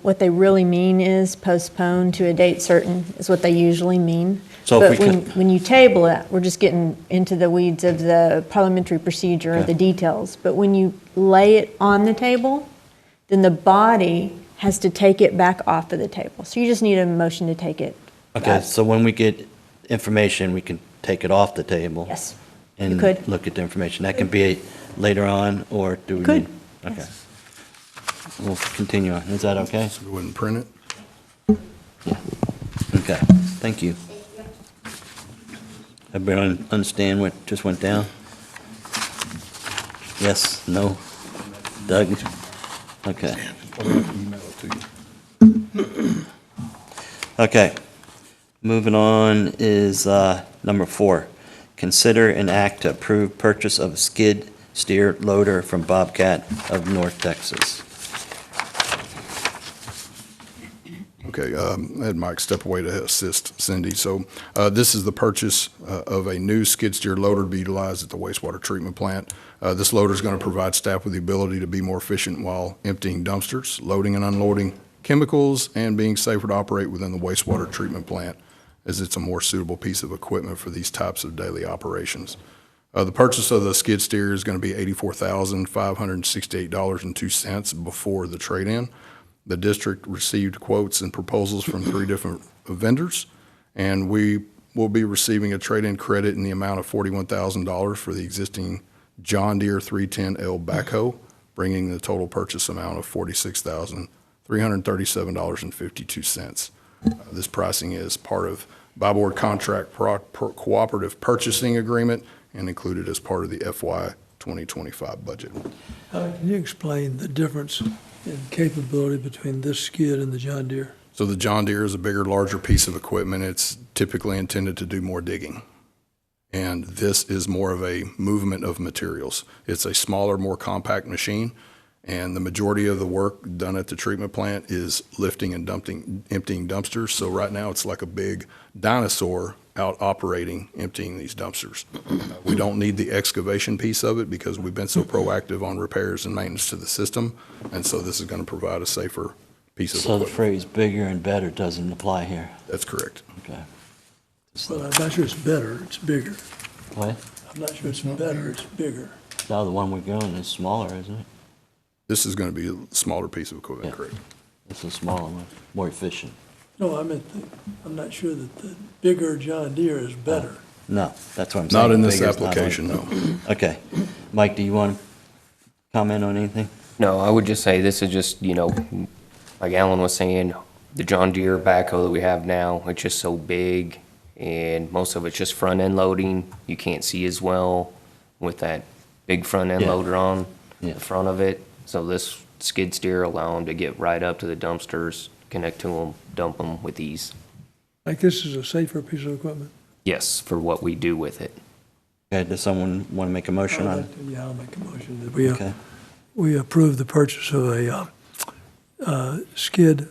What they really mean is postpone to a date certain is what they usually mean. So if But we when you table it, we're just getting into the weeds of the parliamentary procedure, Okay. the details. But when you lay it on the table, then the body has to take it back off of the table. So you just need a motion to take it. okay, back. so when we get information, we can take it off the table. Yes. And could. look at the information. That can be later on, or do we Could, need? Okay. We'll continue on. Is that okay? So we wouldn't print it? Okay, thank you. Everybody understand what just went down? Yes, no? Doug? Okay. to you. Okay. Moving on is number 4. Consider an act to approve purchase of a skid steer loader from Bobcat of North Texas. Okay, I had Mike step away to assist Cindy. So this is the purchase of a new skid steer loader to be utilized at the wastewater treatment plant. This loader is going to provide staff with the ability to be more efficient while emptying dumpsters, loading and unloading chemicals, and being safer to operate within the wastewater treatment plant, as it's a more suitable piece of equipment for these types of daily operations. The purchase of the skid steer is going to be $84,568.02 before the trade-in. The district received quotes and proposals from 3 different vendors, and we will be receiving a trade-in credit in the amount of $41,000 for the existing John Deere 310L backhoe, bringing the total purchase amount of $46,337.52. This pricing is part of by-board contract cooperative purchasing agreement and included as part of the FY 2025 budget. Can you explain the difference in capability between this skid and the John Deere? So the John Deere is a bigger, larger piece of equipment. It's typically intended to do more digging. And this is more of a movement of materials. It's a smaller, more compact machine, and the majority of the work done at the treatment plant is lifting and emptying dumpsters. So right now, it's like a big dinosaur out operating, emptying these dumpsters. We don't need the excavation piece of it because we've been so proactive on repairs and maintenance to the system, and so this is going to provide a safer piece of So the equipment. phrase bigger and better doesn't apply here. That's correct. Okay. Well, I'm not sure it's better, it's bigger. What? I'm not sure it's better, it's bigger. Now the one we're going is smaller, isn't it? This is going to be a smaller piece of equipment, Yeah. correct? It's a smaller one, more efficient. No, I'm not sure that the bigger John Deere is better. No, that's what I'm saying. Not in this Bigger's not application, like- no. Okay. Mike, do you want to comment on anything? No, I would just say this is just, like Alan was saying, the John Deere backhoe that we have now, it's just so big, and most of it's just front-end loading. You can't see as well with that big front-end Yeah. loader on Yeah. the front of it. So this skid steer allow them to get right up to the dumpsters, connect to them, dump them with ease. Like this is a safer piece of equipment? Yes, for what we do with it. Okay, does someone want to make a motion on it? Yeah, I'll make a motion that Okay. we approve the purchase of a skid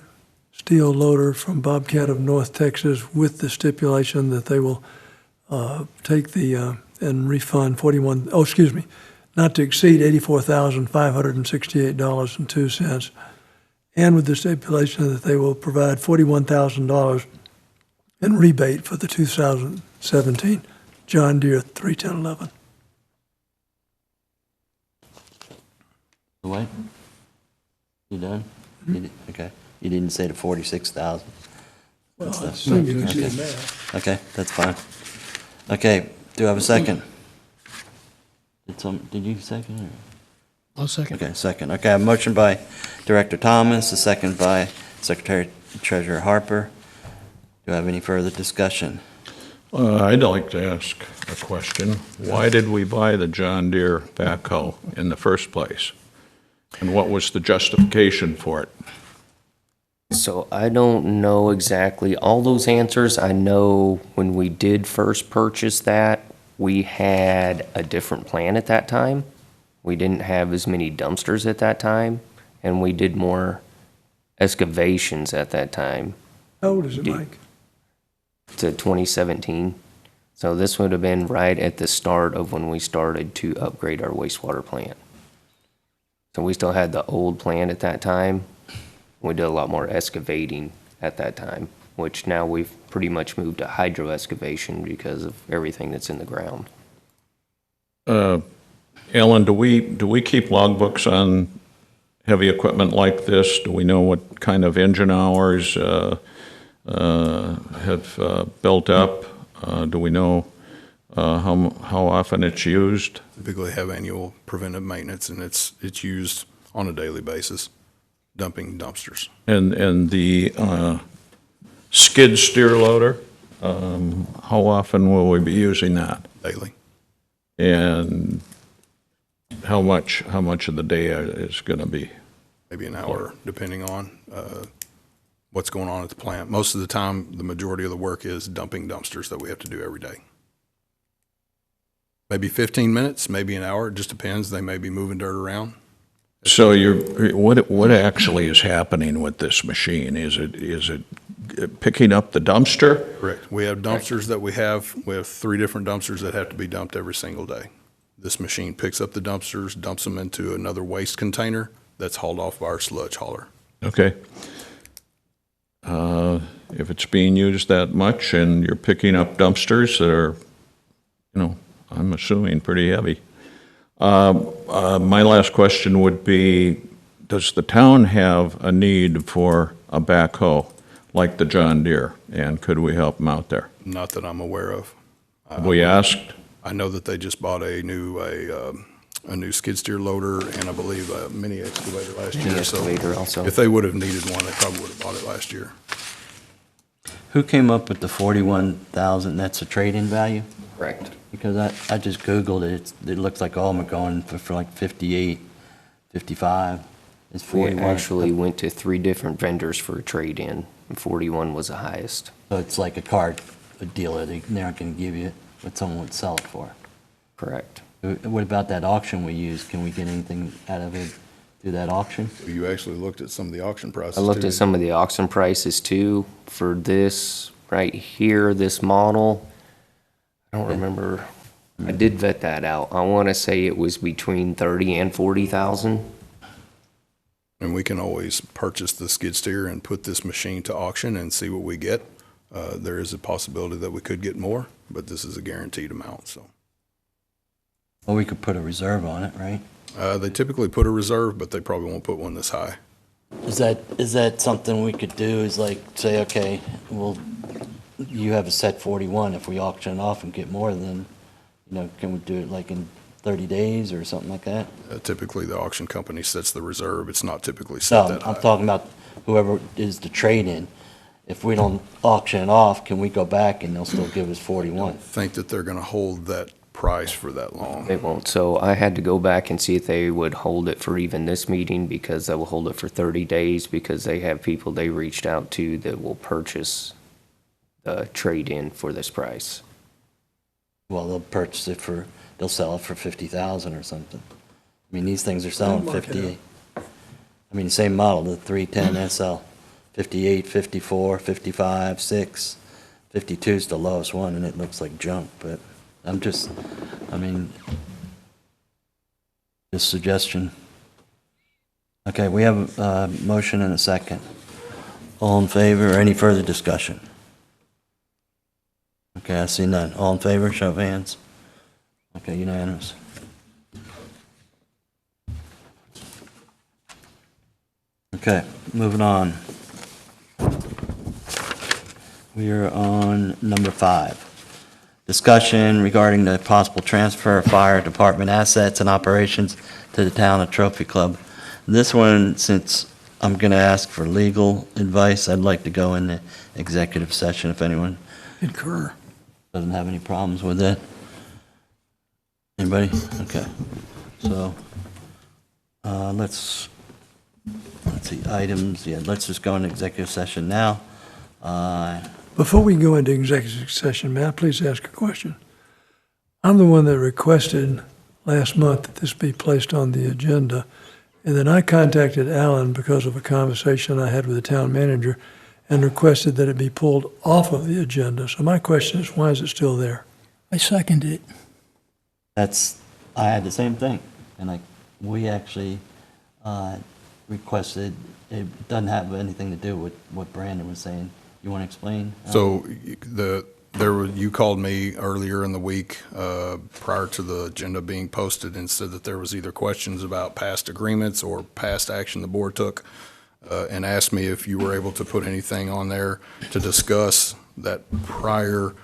steel loader from Bobcat of North Texas with the stipulation that they will take and refund not to exceed $84,568.02, and with the stipulation that they will provide $41,000 in rebate for the 2017 John Deere 31011. What? You done? Okay. You didn't say the 46,000. Well, I assume you can see the Okay. math. Okay, that's fine. Okay, do I have a second? Did you second it? I'll second. Okay, second. Okay, a motion by Director Thomas, a second by Secretary Treasurer Harper. Do I have any further discussion? I'd like to ask a question. Why did we buy the John Deere backhoe in the first place? And what was the justification for it? So I don't know exactly all those answers. I know when we did first purchase that, we had a different plan at that time. We didn't have as many dumpsters at that time, and we did more excavations at that time How old is it, Mike? to 2017. So this would have been right at the start of when we started to upgrade our wastewater plant. So we still had the old plant at that time. We did a lot more excavating at that time, which now we've pretty much moved to hydro excavation because of everything that's in the ground. Alan, do we keep logbooks on heavy equipment like this? Do we know what kind of engine hours have built up? Do we know how often it's used? Typically have annual preventive maintenance, and it's used on a daily basis, dumping dumpsters. And the skid steer loader, how often will we be using that? Daily. And how much of the day is going to be? maybe an hour, depending on what's going on at the plant. Most of the time, the majority of the work is dumping dumpsters that we have to do every day. Maybe 15 minutes, maybe an hour, it just depends. They may be moving dirt around. So what actually is happening with this machine? Is it picking up the dumpster? Correct. We have dumpsters that we have 3 different dumpsters that have to be dumped every single day. This machine picks up the dumpsters, dumps them into another waste container that's hauled off by our sludge hauler. Okay. If it's being used that much and you're picking up dumpsters that are, I'm assuming pretty heavy. My last question would be, does the town have a need for a backhoe like the John Deere? And could we help them out there? Not that I'm aware of. Have we asked? I know that they just bought a new skid steer loader and I believe a mini excavator last year. excavator So also. if they would have needed one, they probably would have bought it last year. Who came up with the 41,000? That's a trade-in value? Correct. Because I just Googled it. It looks like all of them are going for like 58, 55. It's We 41. actually went to 3 different vendors for a trade-in, and 41 was the highest. So it's like a dealer. They're not going to give you what someone would sell it for. Correct. What about that auction we used? Can we get anything out of it through that auction? You actually looked at some of the auction prices I looked too. at some of the auction prices too for this right here, this model. I don't remember. I did vet that out. I want to say it was between 30 and 40,000. And we can always purchase the skid steer and put this machine to auction and see what we get. There is a possibility that we could get more, but this is a guaranteed amount, so. Well, we could put a reserve on it, right? They typically put a reserve, but they probably won't put one this high. Is that something we could do, is like, say, okay, well, you have a set 41, if we auction it off and get more, then, can we do it like in 30 days or something like that? Typically, the auction company sets the reserve. It's not typically set No, that high. I'm talking about whoever is the trade-in. If we don't auction it off, can we go back and they'll still give us 41? Think that they're going to hold that price for that long. They won't. So I had to go back and see if they would hold it for even this meeting, because they will hold it for 30 days because they have people they reached out to that will purchase the trade-in for this price. Well, they'll sell it for 50,000 or something. I mean, these things are selling Mark it 58. I mean, same model, the 310 SL, 58, 54, 55, 6, 52 is the lowest one, and it looks like junk, but just suggestion. Okay, we have a motion and a second. All in favor, or any further discussion? Okay, I see none. All in favor, show of hands. Okay, unanimous. Okay, moving on. We are on number 5. Discussion regarding the possible transfer of fire department assets and operations to the town of Trophy Club. This one, since I'm going to ask for legal advice, I'd like to go into executive session if anyone Concur. doesn't have any problems with it. Anybody? Okay. So, let's see, items, let's just go into executive session now. Before we go into executive session, may I please ask a question? I'm the one that requested last month that this be placed on the agenda, and then I contacted Alan because of a conversation I had with the town manager and requested that it be pulled off of the agenda. So my question is, why is it still there? I second it. I had the same thing, and we actually requested, it doesn't have anything to do with what Brandon was saying. You want to explain? So you called me earlier in the week prior to the agenda being posted and said that there was either questions about past agreements or past action the board took, and asked me if you were able to put anything on there to discuss that prior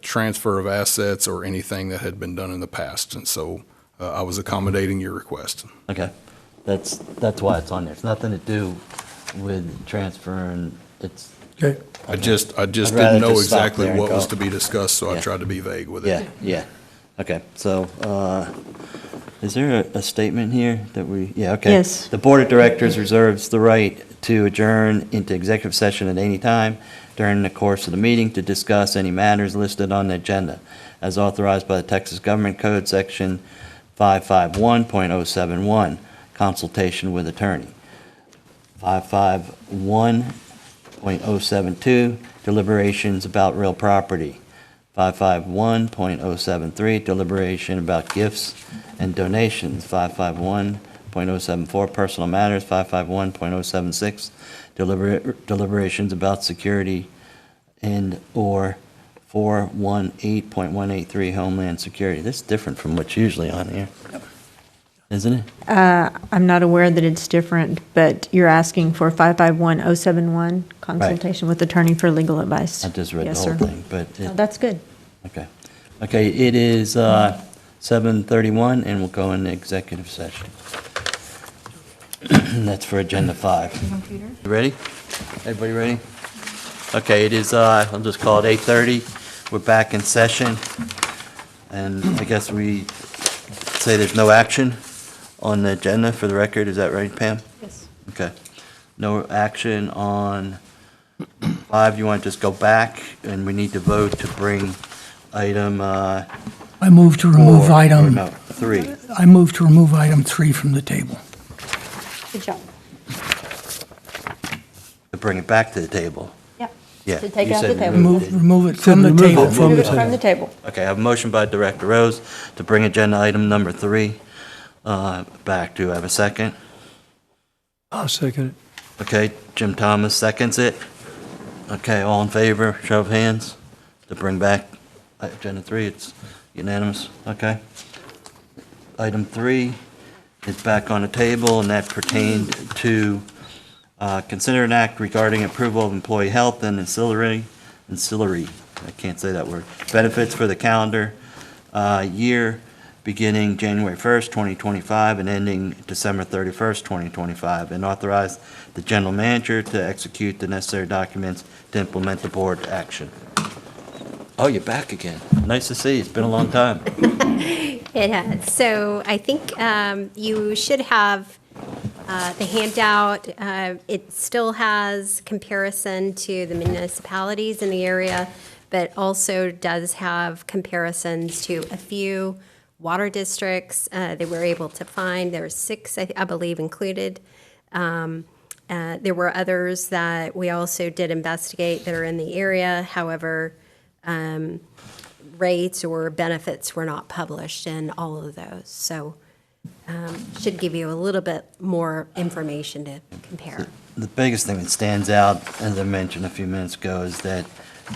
transfer of assets or anything that had been done in the past. And so I was accommodating your request. Okay, that's why it's on there. It's nothing to do with transferring, it's. Okay? I just I'd rather didn't know just stop exactly there and what was go. to be discussed, so I Yeah. tried to be vague with it. Yeah. Okay, so, Is there a statement here that we, yeah, okay. Yes. The Board of Directors reserves the right to adjourn into executive session at any time during the course of the meeting to discuss any matters listed on the agenda, as authorized by the Texas Government Code, Section 551.071, consultation with attorney. 551.072, deliberations about real property. 551.073, deliberation about gifts and donations. 551.074, personal matters. 551.076, deliberations about security and/or 418.183, homeland security. This is different from what's usually on here, isn't it? I'm not aware that it's different, but you're asking for 551071, consultation with attorney for legal advice. I just read the Yes, whole sir. thing, but Oh, that's good. okay. Okay, it is 7:31, and we'll go into executive session. That's for Agenda 5. You ready? Everybody ready? Okay, it is, I'll just call it 8:30. We're back in session, and I guess we say there's no action on the agenda for the record. Is that right, Pam? Yes. Okay. No action on 5. You want to just go back, and we need to vote to bring item I move to remove 4, or item, no, 3. I move to remove item 3 from the table. Good job. To bring it back to the table. Yep. Yeah. To take you it off said the table. remove it. Remove it from the remove it table. from Remove the it from table. the table. Okay, I have a motion by Director Rose to bring agenda item number 3 back. Do I have a second? I'll second it. Okay, Jim Thomas seconds it. Okay, all in favor, show of hands, to bring back agenda 3, it's unanimous, okay? Item 3 is back on the table, and that pertained to consider an act regarding approval of employee health and ancillary, I can't say that word, benefits for the calendar year beginning January 1st, 2025, and ending December 31st, 2025, and authorize the general manager to execute the necessary documents to implement the board action. Oh, you're back again. Nice to see you. It's been a long time. It has. So I think you should have the handout. It still has comparison to the municipalities in the area, but also does have comparisons to a few water districts that we're able to find. There are 6, I believe, included. There were others that we also did investigate that are in the area. However, rates or benefits were not published in all of those. So should give you a little bit more information to compare. The biggest thing that stands out, as I mentioned a few minutes ago, is that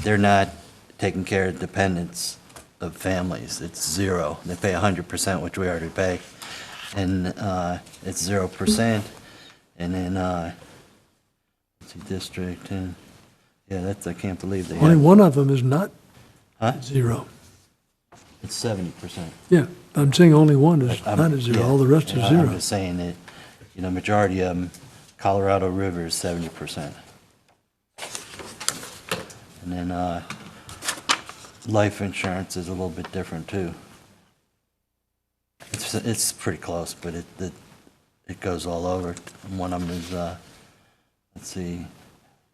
they're not taking care of dependents of families. It's 0. They pay 100%, which we already pay, and it's 0%. And then, let's see, district, and, yeah, that's, I can't believe they Only have, one of them is not huh? 0. It's 70%. Yeah, I'm saying only one is I'm- not a 0, yeah, all the rest are I'm 0. just saying that, majority of them, Colorado River is 70%. And then, life insurance is a little bit different too. It's pretty close, but it goes all over. One of them is, let's see,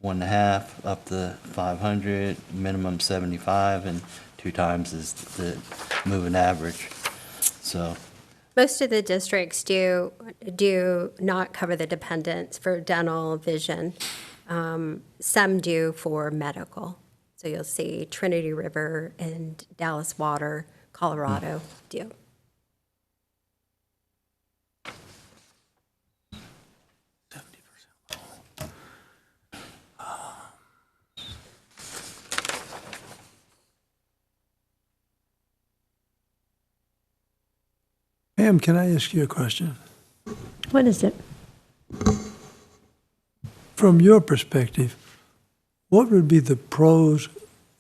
1.5 up to 500, minimum 75, and 2 times is the moving average. So, Most of the districts do not cover the dependents for dental, vision. Some do for medical. So you'll see Trinity River and Dallas Water, Colorado do. Pam, can I ask you a question? What is it? From your perspective, what would be the pros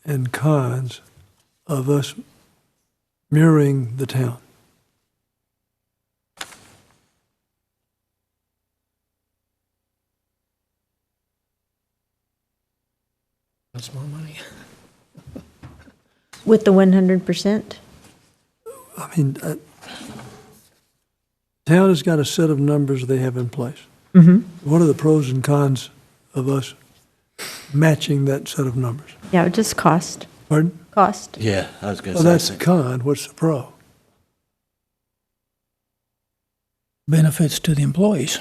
and cons of us mirroring the town? That's more money. With the 100%? I mean, town has got a set of numbers they have in place. What are the pros and cons of us matching that set of numbers? Yeah, just cost, Pardon? cost. Yeah, I was going to Well, say. that's the con. What's the pro? Benefits to the employees.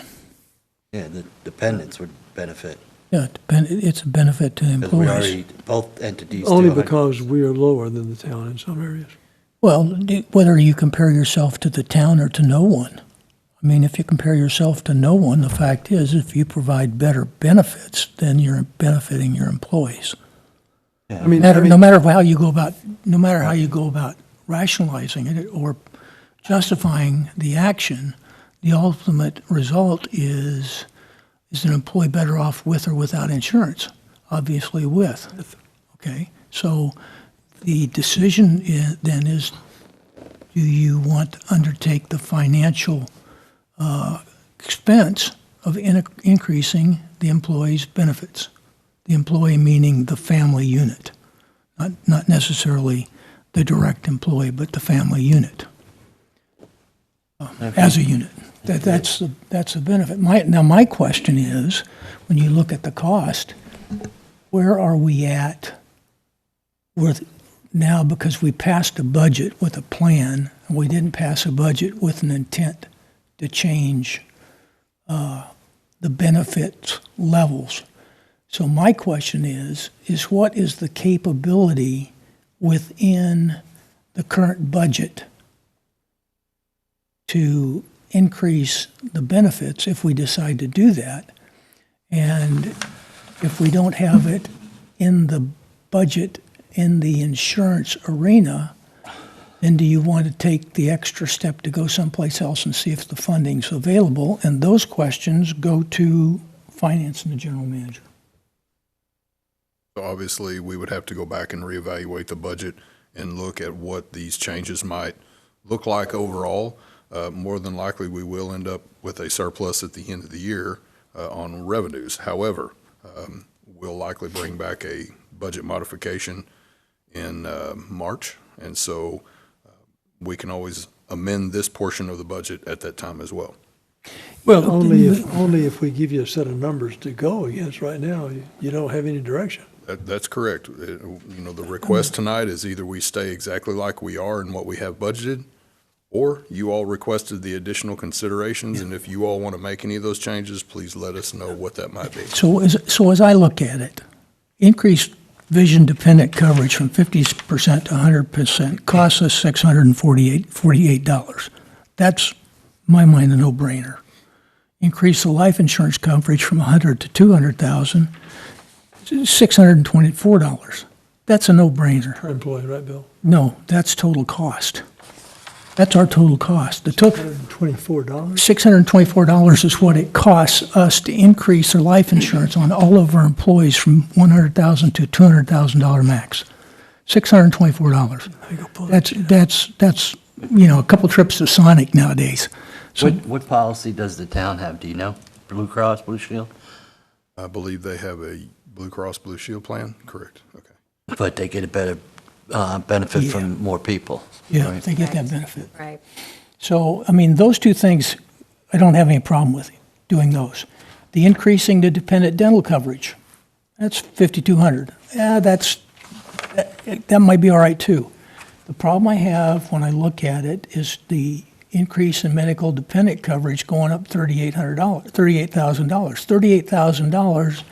Yeah, the dependents would benefit. Yeah, it's a benefit to the Because we employees. already, both entities do. Only 100 because we are lower than the town in some areas. Well, whether you compare yourself to the town or to no one. I mean, if you compare yourself to no one, the fact is, if you provide better benefits, then you're benefiting your employees. I mean, No matter how you go about rationalizing it or justifying the action, the ultimate result is an employee better off with or without insurance? Obviously with. Okay, so the decision then is, do you want to undertake the financial expense of increasing the employee's benefits? The employee meaning the family unit, not necessarily the direct employee, but the family unit as a unit. That's the benefit. My question is, when you look at the cost, where are we at with now, because we passed a budget with a plan, and we didn't pass a budget with an intent to change the benefit levels. So my question is what is the capability within the current budget to increase the benefits if we decide to do that? And if we don't have it in the budget in the insurance arena, then do you want to take the extra step to go someplace else and see if the funding's available? And those questions go to finance and the general manager. So obviously, we would have to go back and reevaluate the budget and look at what these changes might look like overall. More than likely, we will end up with a surplus at the end of the year on revenues. However, we'll likely bring back a budget modification in March, and so we can always amend this portion of the budget at that time as well. Well, only if we give you a set of numbers to go against. Right now, you don't have any direction. That's correct. The request tonight is either we stay exactly like we are and what we have budgeted, or you all requested the additional considerations, and if you all want to make any of those changes, please let us know what that might be. So as I look at it, increased vision-dependent coverage from 50% to 100% costs us $648. That's, in my mind, a no-brainer. Increase the life insurance coverage from $100,000 to $200,000, $624. That's a no-brainer. Per employee, right, Bill? No, that's total cost. That's our total cost. The total $124? $624 is what it costs us to increase our life insurance on all of our employees from $100,000 to $200,000 max. $624. That's a couple trips to Sonic nowadays. So What policy does the town have? Do you know? Blue Cross, Blue Shield? I believe they have a Blue Cross Blue Shield plan, correct? Okay. But they get a better benefit Yeah. from more people. yeah, right? they get that benefit. Right. So, I mean, those two things, I don't have any problem with doing those. The increasing the dependent dental coverage, that's $5,200. Yeah, that might be all right too. The problem I have when I look at it is the increase in medical dependent coverage going up $38,000. $38,000,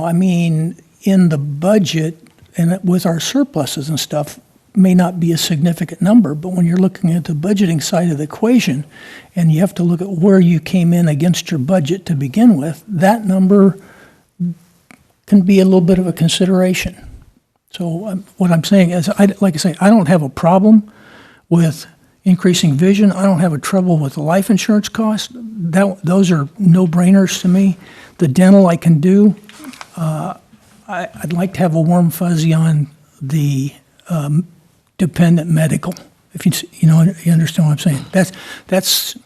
I mean, in the budget and with our surpluses and stuff, may not be a significant number, but when you're looking at the budgeting side of the equation and you have to look at where you came in against your budget to begin with, that number can be a little bit of a consideration. So what I'm saying is, like I say, I don't have a problem with increasing vision. I don't have a trouble with the life insurance cost. Those are no-brainers to me. The dental I can do. I'd like to have a warm fuzzy on the dependent medical, if you understand what I'm saying. That's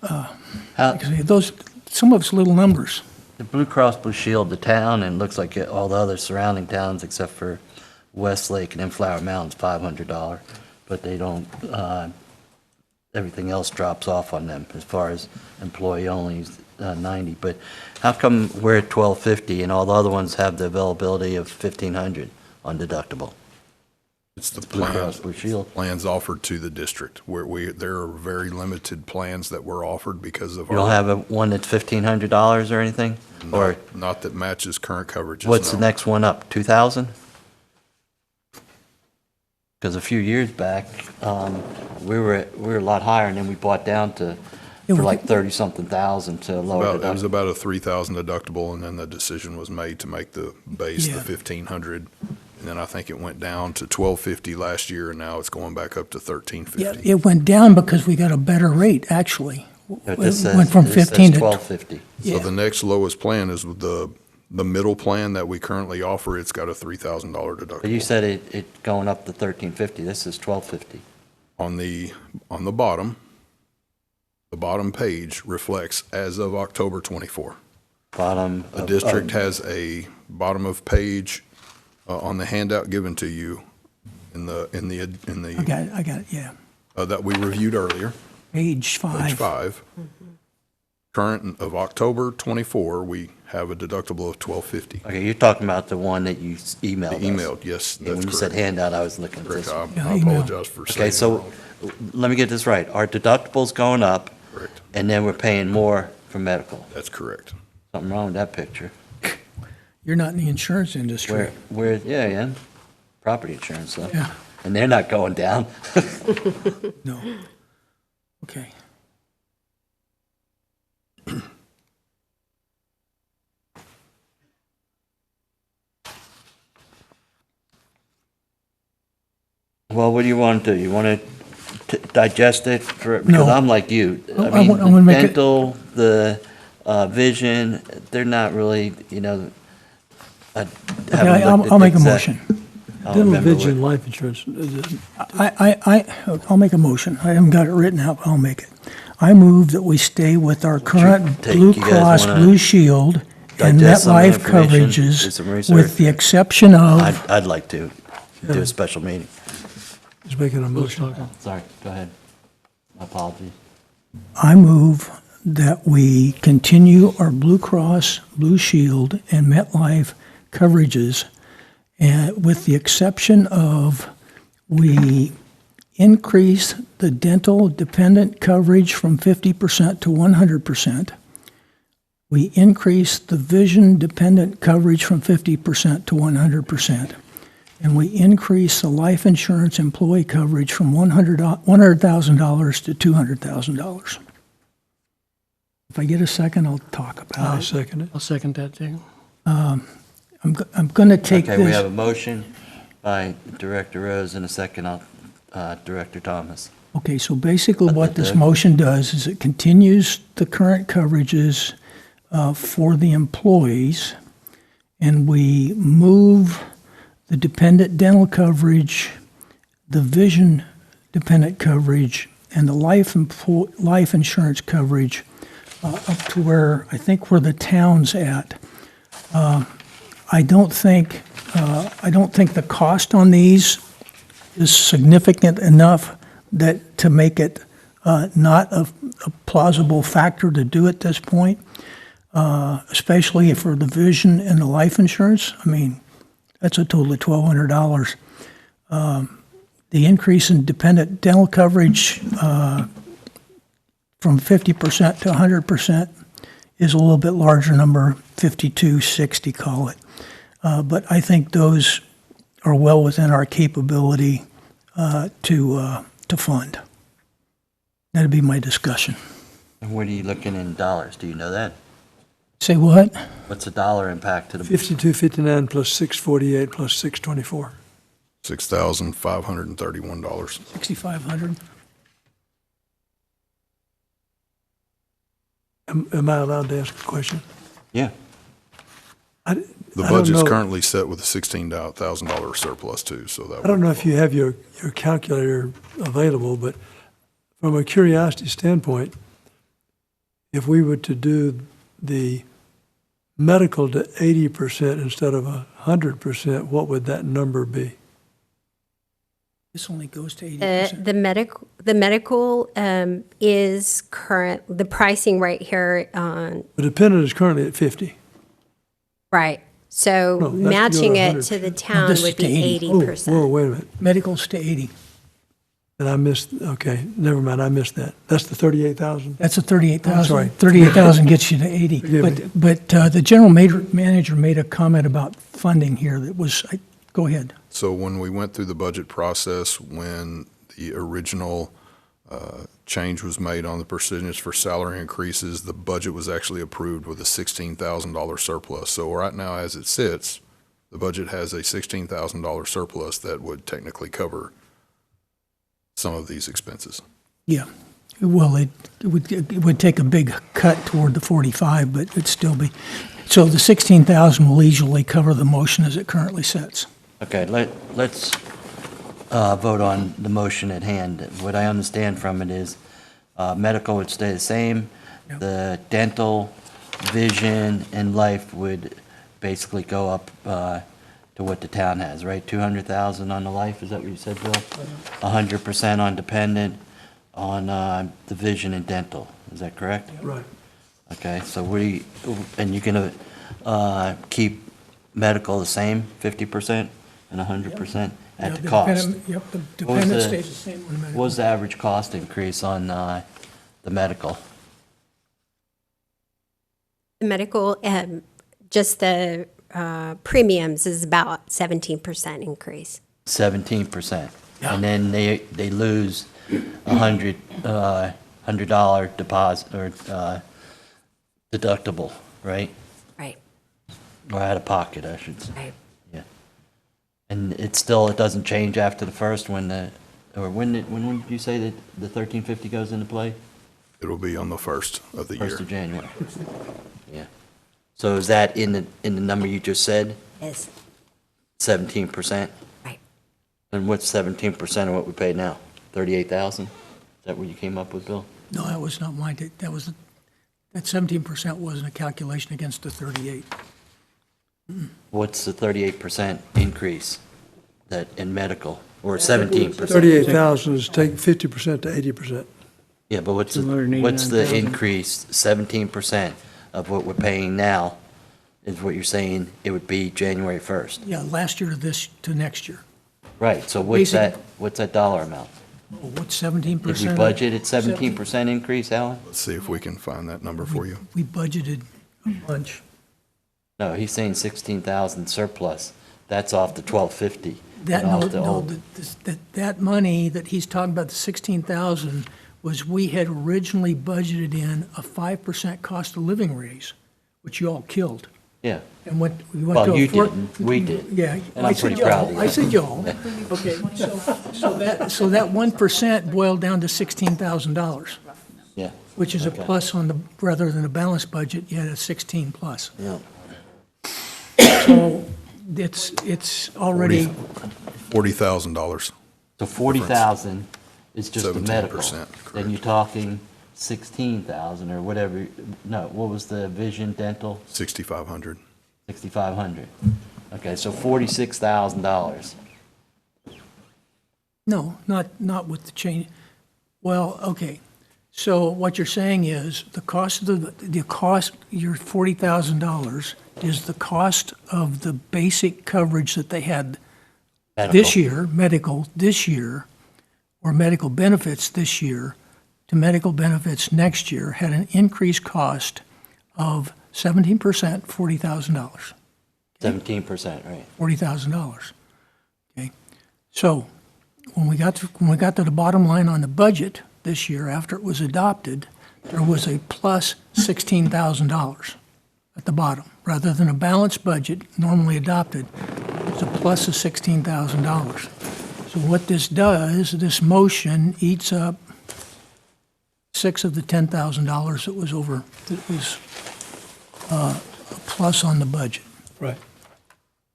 How- those, some of it's little numbers. The Blue Cross Blue Shield, the town, and it looks like all the other surrounding towns except for Westlake and then Flower Mountain's $500, but they don't everything else drops off on them as far as employee only, 90. But how come we're at 1,250 and all the other ones have the availability of 1,500 on deductible? It's the Blue Cross plan, Blue Shield. plans offered to the district, where there are very limited plans that were offered because of You don't our, have one that's $1,500 or anything? Or not that matches current coverages. what's the no. next one up, 2,000? Because a few years back, we were a lot higher, and then we bought down to, for like 30-something thousand to lower It was deductible. about a 3,000 deductible, and then the decision was made to make the base the Yeah. 1,500. And then I think it went down to 1,250 last year, and now it's going back up to Yeah, 1,350. it went down because we got a better rate, actually. But It this says- went from this says 15 to 1,250. So yeah. the next lowest plan is with the middle plan that we currently offer. It's got a $3,000 deductible. But you said it going up to 1,350, this is 1,250. On the bottom page reflects as of October 24. Bottom. The of- district has a bottom of page on the handout given to you in the I got it, yeah. that we reviewed earlier, Page page 5. 5. Current of October 24, we have a deductible of 1,250. Okay, you're talking about the one that you emailed us. Emailed, yes, Yeah, that's when you said correct. handout, I was looking at Correct. this. one. Yeah, I email. apologize for saying Okay, it so wrong. let me get this right. Our deductible's going up, Correct. and then we're paying more for medical. That's correct. Something wrong with that picture. You're not in the insurance industry. Yeah, property insurance, though. Yeah, And they're not going down. no. Okay. Well, what do you want to do? You want to digest it? Because No. I'm like you. I I mean, wanna the make it- dental, the vision, they're not really, I haven't I'll looked at make a exact- motion. I don't Dental, remember what- vision, life insurance, I'll make a motion. I haven't got it written out, but I'll make it. I move that we stay with our current take? Blue You guys Cross wanna Blue Shield and digest some of the MetLife information, do coverages some research? with the exception of, I'd like to do a special meeting. is making a motion. Sorry, go ahead. My apologies. I move that we continue our Blue Cross Blue Shield and MetLife coverages, and with the exception of we increase the dental dependent coverage from 50% to 100%. We increase the vision dependent coverage from 50% to 100%. And we increase the life insurance employee coverage from $100,000 to $200,000. If I get a second, I'll talk I about it. second it. I'll second that, too. I'm going to take Okay, we have this, a motion by Director Rose and a second on Director Thomas. okay, so basically what this Doug? motion does is it continues the current coverages for the employees, and we move the dependent dental coverage, the vision dependent coverage, and the life insurance coverage up to where, I think where the town's at. I don't think the cost on these is significant enough that, to make it not a plausible factor to do at this point, especially for the vision and the life insurance. I mean, that's a total of $1,200. The increase in dependent dental coverage from 50% to 100% is a little bit larger number, 5260, call it. But I think those are well within our capability to fund. That'd be my discussion. And what are you looking in dollars? Do you know that? Say what? What's the dollar impact to the? 5259 plus 648 plus 624. $6,531. 6,500? Am I allowed to ask a question? Yeah. I The don't budget's know. currently set with a $16,000 surplus too, so that I don't would- know if you have your calculator available, but from a curiosity standpoint, if we were to do the medical to 80% instead of 100%, what would that number be? This only goes to 80%. The medical is current, the pricing right here on, The dependent is currently at 50. right. So No, that's matching your it to the 100%. town this is would to be 80. Oh, 80%. whoa, wait a minute. Medical's to 80. And I missed, okay, never mind, I missed that. That's the 38,000? That's a 38,000. sorry. 38,000 gets you to 80. Forgive me. But the general manager made a comment about funding here that was, go ahead. So when we went through the budget process, when the original change was made on the percentage for salary increases, the budget was actually approved with a $16,000 surplus. So right now, as it sits, the budget has a $16,000 surplus that would technically cover some of these expenses. Yeah. Well, it would take a big cut toward the 45, but it'd still be, so the 16,000 will easily cover the motion as it currently sits. Okay, let's vote on the motion at hand. What I understand from it is medical would stay the same. Yep. The dental, vision, and life would basically go up to what the town has, right? 200,000 on the life, is that what you said, Bill? 100% on dependent, on the vision and dental, is that correct? Right. Okay, so and you're gonna keep medical the same, 50% and 100% Yeah, at the the cost? dependent- Yep, the What was dependent the- stays the same on medical. What was the average cost increase on the medical? The medical, just the premiums is about 17% increase. 17%. And then they lose $100 deposit or deductible, right? Right, Or out of pocket, I should say. right. Yeah. And it doesn't change after the first when when did you say that the 1350 goes into play? It'll be on the first of the year. 1st of January. Yeah. So is that in the number you just said, Is, 17%? right. And what's 17% of what we pay now? 38,000? Is that what you came up with, Bill? No, that was not mine. That 17% wasn't a calculation against the 38. What's the 38% increase that in medical, or 17%? 38,000 is take 50% to 80%. Yeah, but what's the 289,000. increase, 17% of what we're paying now, is what you're saying it would be January 1st? Yeah, last year to this, to next year. Right, so Basic- what's that dollar amount? Oh, what's 17%? Did we budget at 17% increase, Alan? Let's see if we can find that number for you. We budgeted a bunch. No, he's saying 16,000 surplus. That's off the 1250. That, and no, off the no, old- that money that he's talking about, the 16,000, was we had originally budgeted in a 5% cost of living raise, which you all killed. Yeah, And we went to well, a you four- didn't, we did. Yeah. And I I'm said pretty proud of y'all. you. I said y'all. Okay, so that 1% boiled down to $16,000, Yeah, which is a Okay. plus on the, rather than a balanced budget, you had a 16 plus. yeah. So it's already, $40,000. So 40,000 is just the medical. 17%, Then correct. you're talking 16,000 or whatever, no, what was the vision, dental? 6,500. 6,500. Okay, so $46,000. no, not with the change. Well, okay. So what you're saying is the cost of the cost, your $40,000 is the cost of the basic coverage that they had this Medical. year, medical this year, or medical benefits this year, to medical benefits next year, had an increased cost of 17%, $40,000. 17%, right. $40,000. Okay, so when we got to the bottom line on the budget this year, after it was adopted, there was a plus $16,000 at the bottom. Rather than a balanced budget normally adopted, it's a plus of $16,000. So what this does, this motion eats up $6 of the $10,000 that was over, that was a plus on the budget. Right.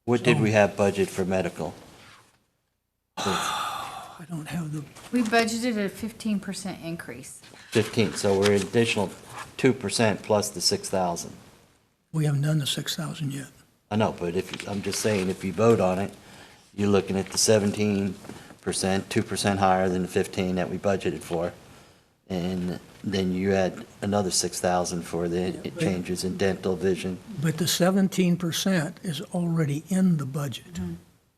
What did we have budget for medical? I don't have the, We budgeted a 15% increase. 15, so we're an additional 2% plus the 6,000. we haven't done the 6,000 yet. I know, but I'm just saying, if you vote on it, you're looking at the 17 2% higher than the 15 that we budgeted for. And then you had another 6,000 for the changes in dental, vision. But the 17% is already in the budget.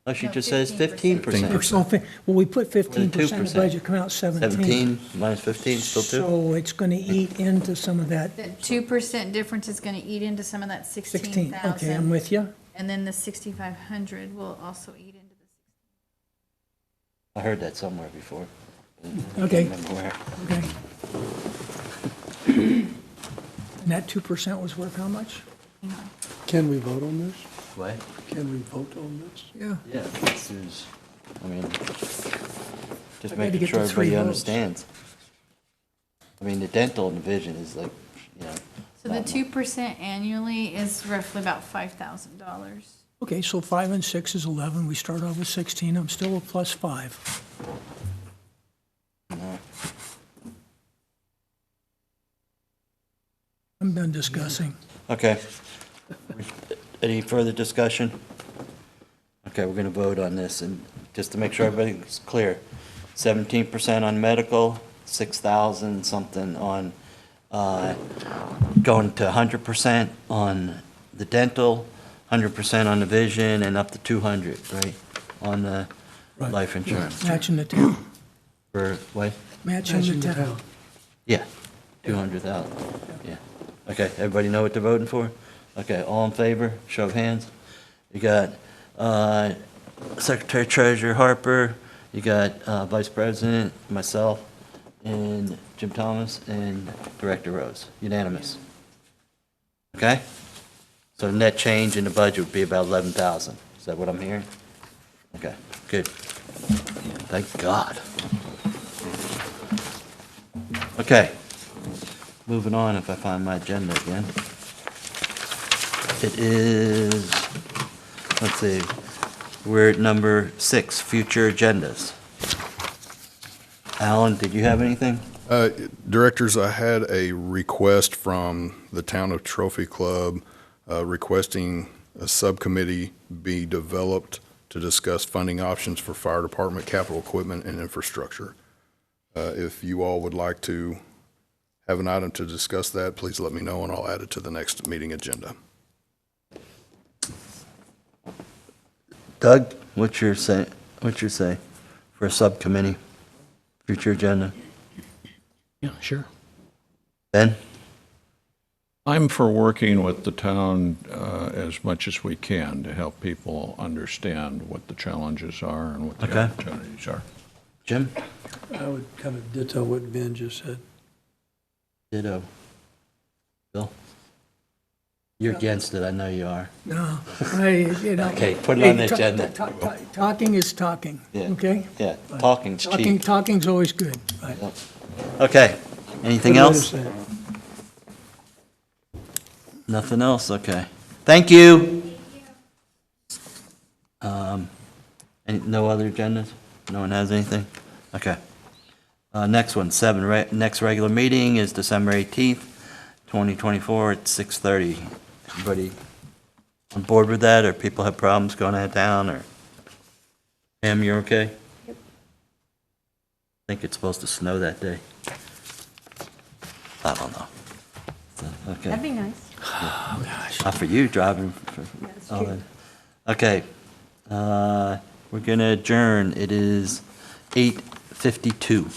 Oh, she No, just says 15%. 15%. Well, we put 15% in the 2%. budget, come out 17. 17 minus 15, still 2? So it's going to eat into some of that The 2% difference is gonna eat into some of that 16. 16,000. Okay, I'm with you. And then the 6,500 will also eat into the. I heard that somewhere before. I Okay. can't remember where. Okay. And that 2% was worth how much? Can we vote on this? What? Can we vote on this? Yeah. Yeah, this is, I mean, just I gotta making get sure the 3 everybody votes. understands. I mean, the dental and the vision is like, So the not 2% annually is roughly about $5,000. Okay, so 5 and 6 is 11. We start off with 16. I'm still a plus 5. I'm done discussing. Okay. Any further discussion? Okay, we're gonna vote on this, and just to make sure everything's clear, 17% on medical, 6,000 something on, going to 100% on the dental, 100% on the vision, and up to 200, right, on the Right. life insurance. Matching the town. For, what? Matching the town. Yeah, 200,000, yeah. Okay, everybody know what they're voting for? Okay, all in favor, show of hands. You got Secretary Treasurer Harper, you got Vice President, myself, and Jim Thomas, and Director Rose, unanimous. Okay? So the net change in the budget would be about 11,000, is that what I'm hearing? Okay, good. Thank God. Okay. Moving on, if I find my agenda again. It is, let's see, we're at number 6, future agendas. Alan, did you have anything? Directors, I had a request from the Town of Trophy Club requesting a subcommittee be developed to discuss funding options for fire department capital equipment and infrastructure. If you all would like to have an item to discuss that, please let me know and I'll add it to the next meeting agenda. Doug, what's your say for a subcommittee, future agenda? Yeah, sure. Ben? I'm for working with the town as much as we can to help people understand what the challenges are and what the Okay. opportunities are. Jim? I would kind of ditto what Ben just said. Ditto. Bill? You're against it, I know you are. No, you know. Okay, put it on the Hey, agenda. Talking is talking, Yeah. okay? Yeah, talking's cheap. Talking's always good, right? Okay, anything Good way to else? say it. Nothing else, okay. Thank you. No other agendas? No one has anything? Okay. Next one, 7, next regular meeting is December 18th, 2024 at 6:30. Everybody on board with that, or people have problems going out of town, or? Pam, you're okay? Yep. I think it's supposed to snow that day. I don't know. So, okay. That'd be nice. Not for you driving. That's all true. that. Okay, we're gonna adjourn. It is 8:52.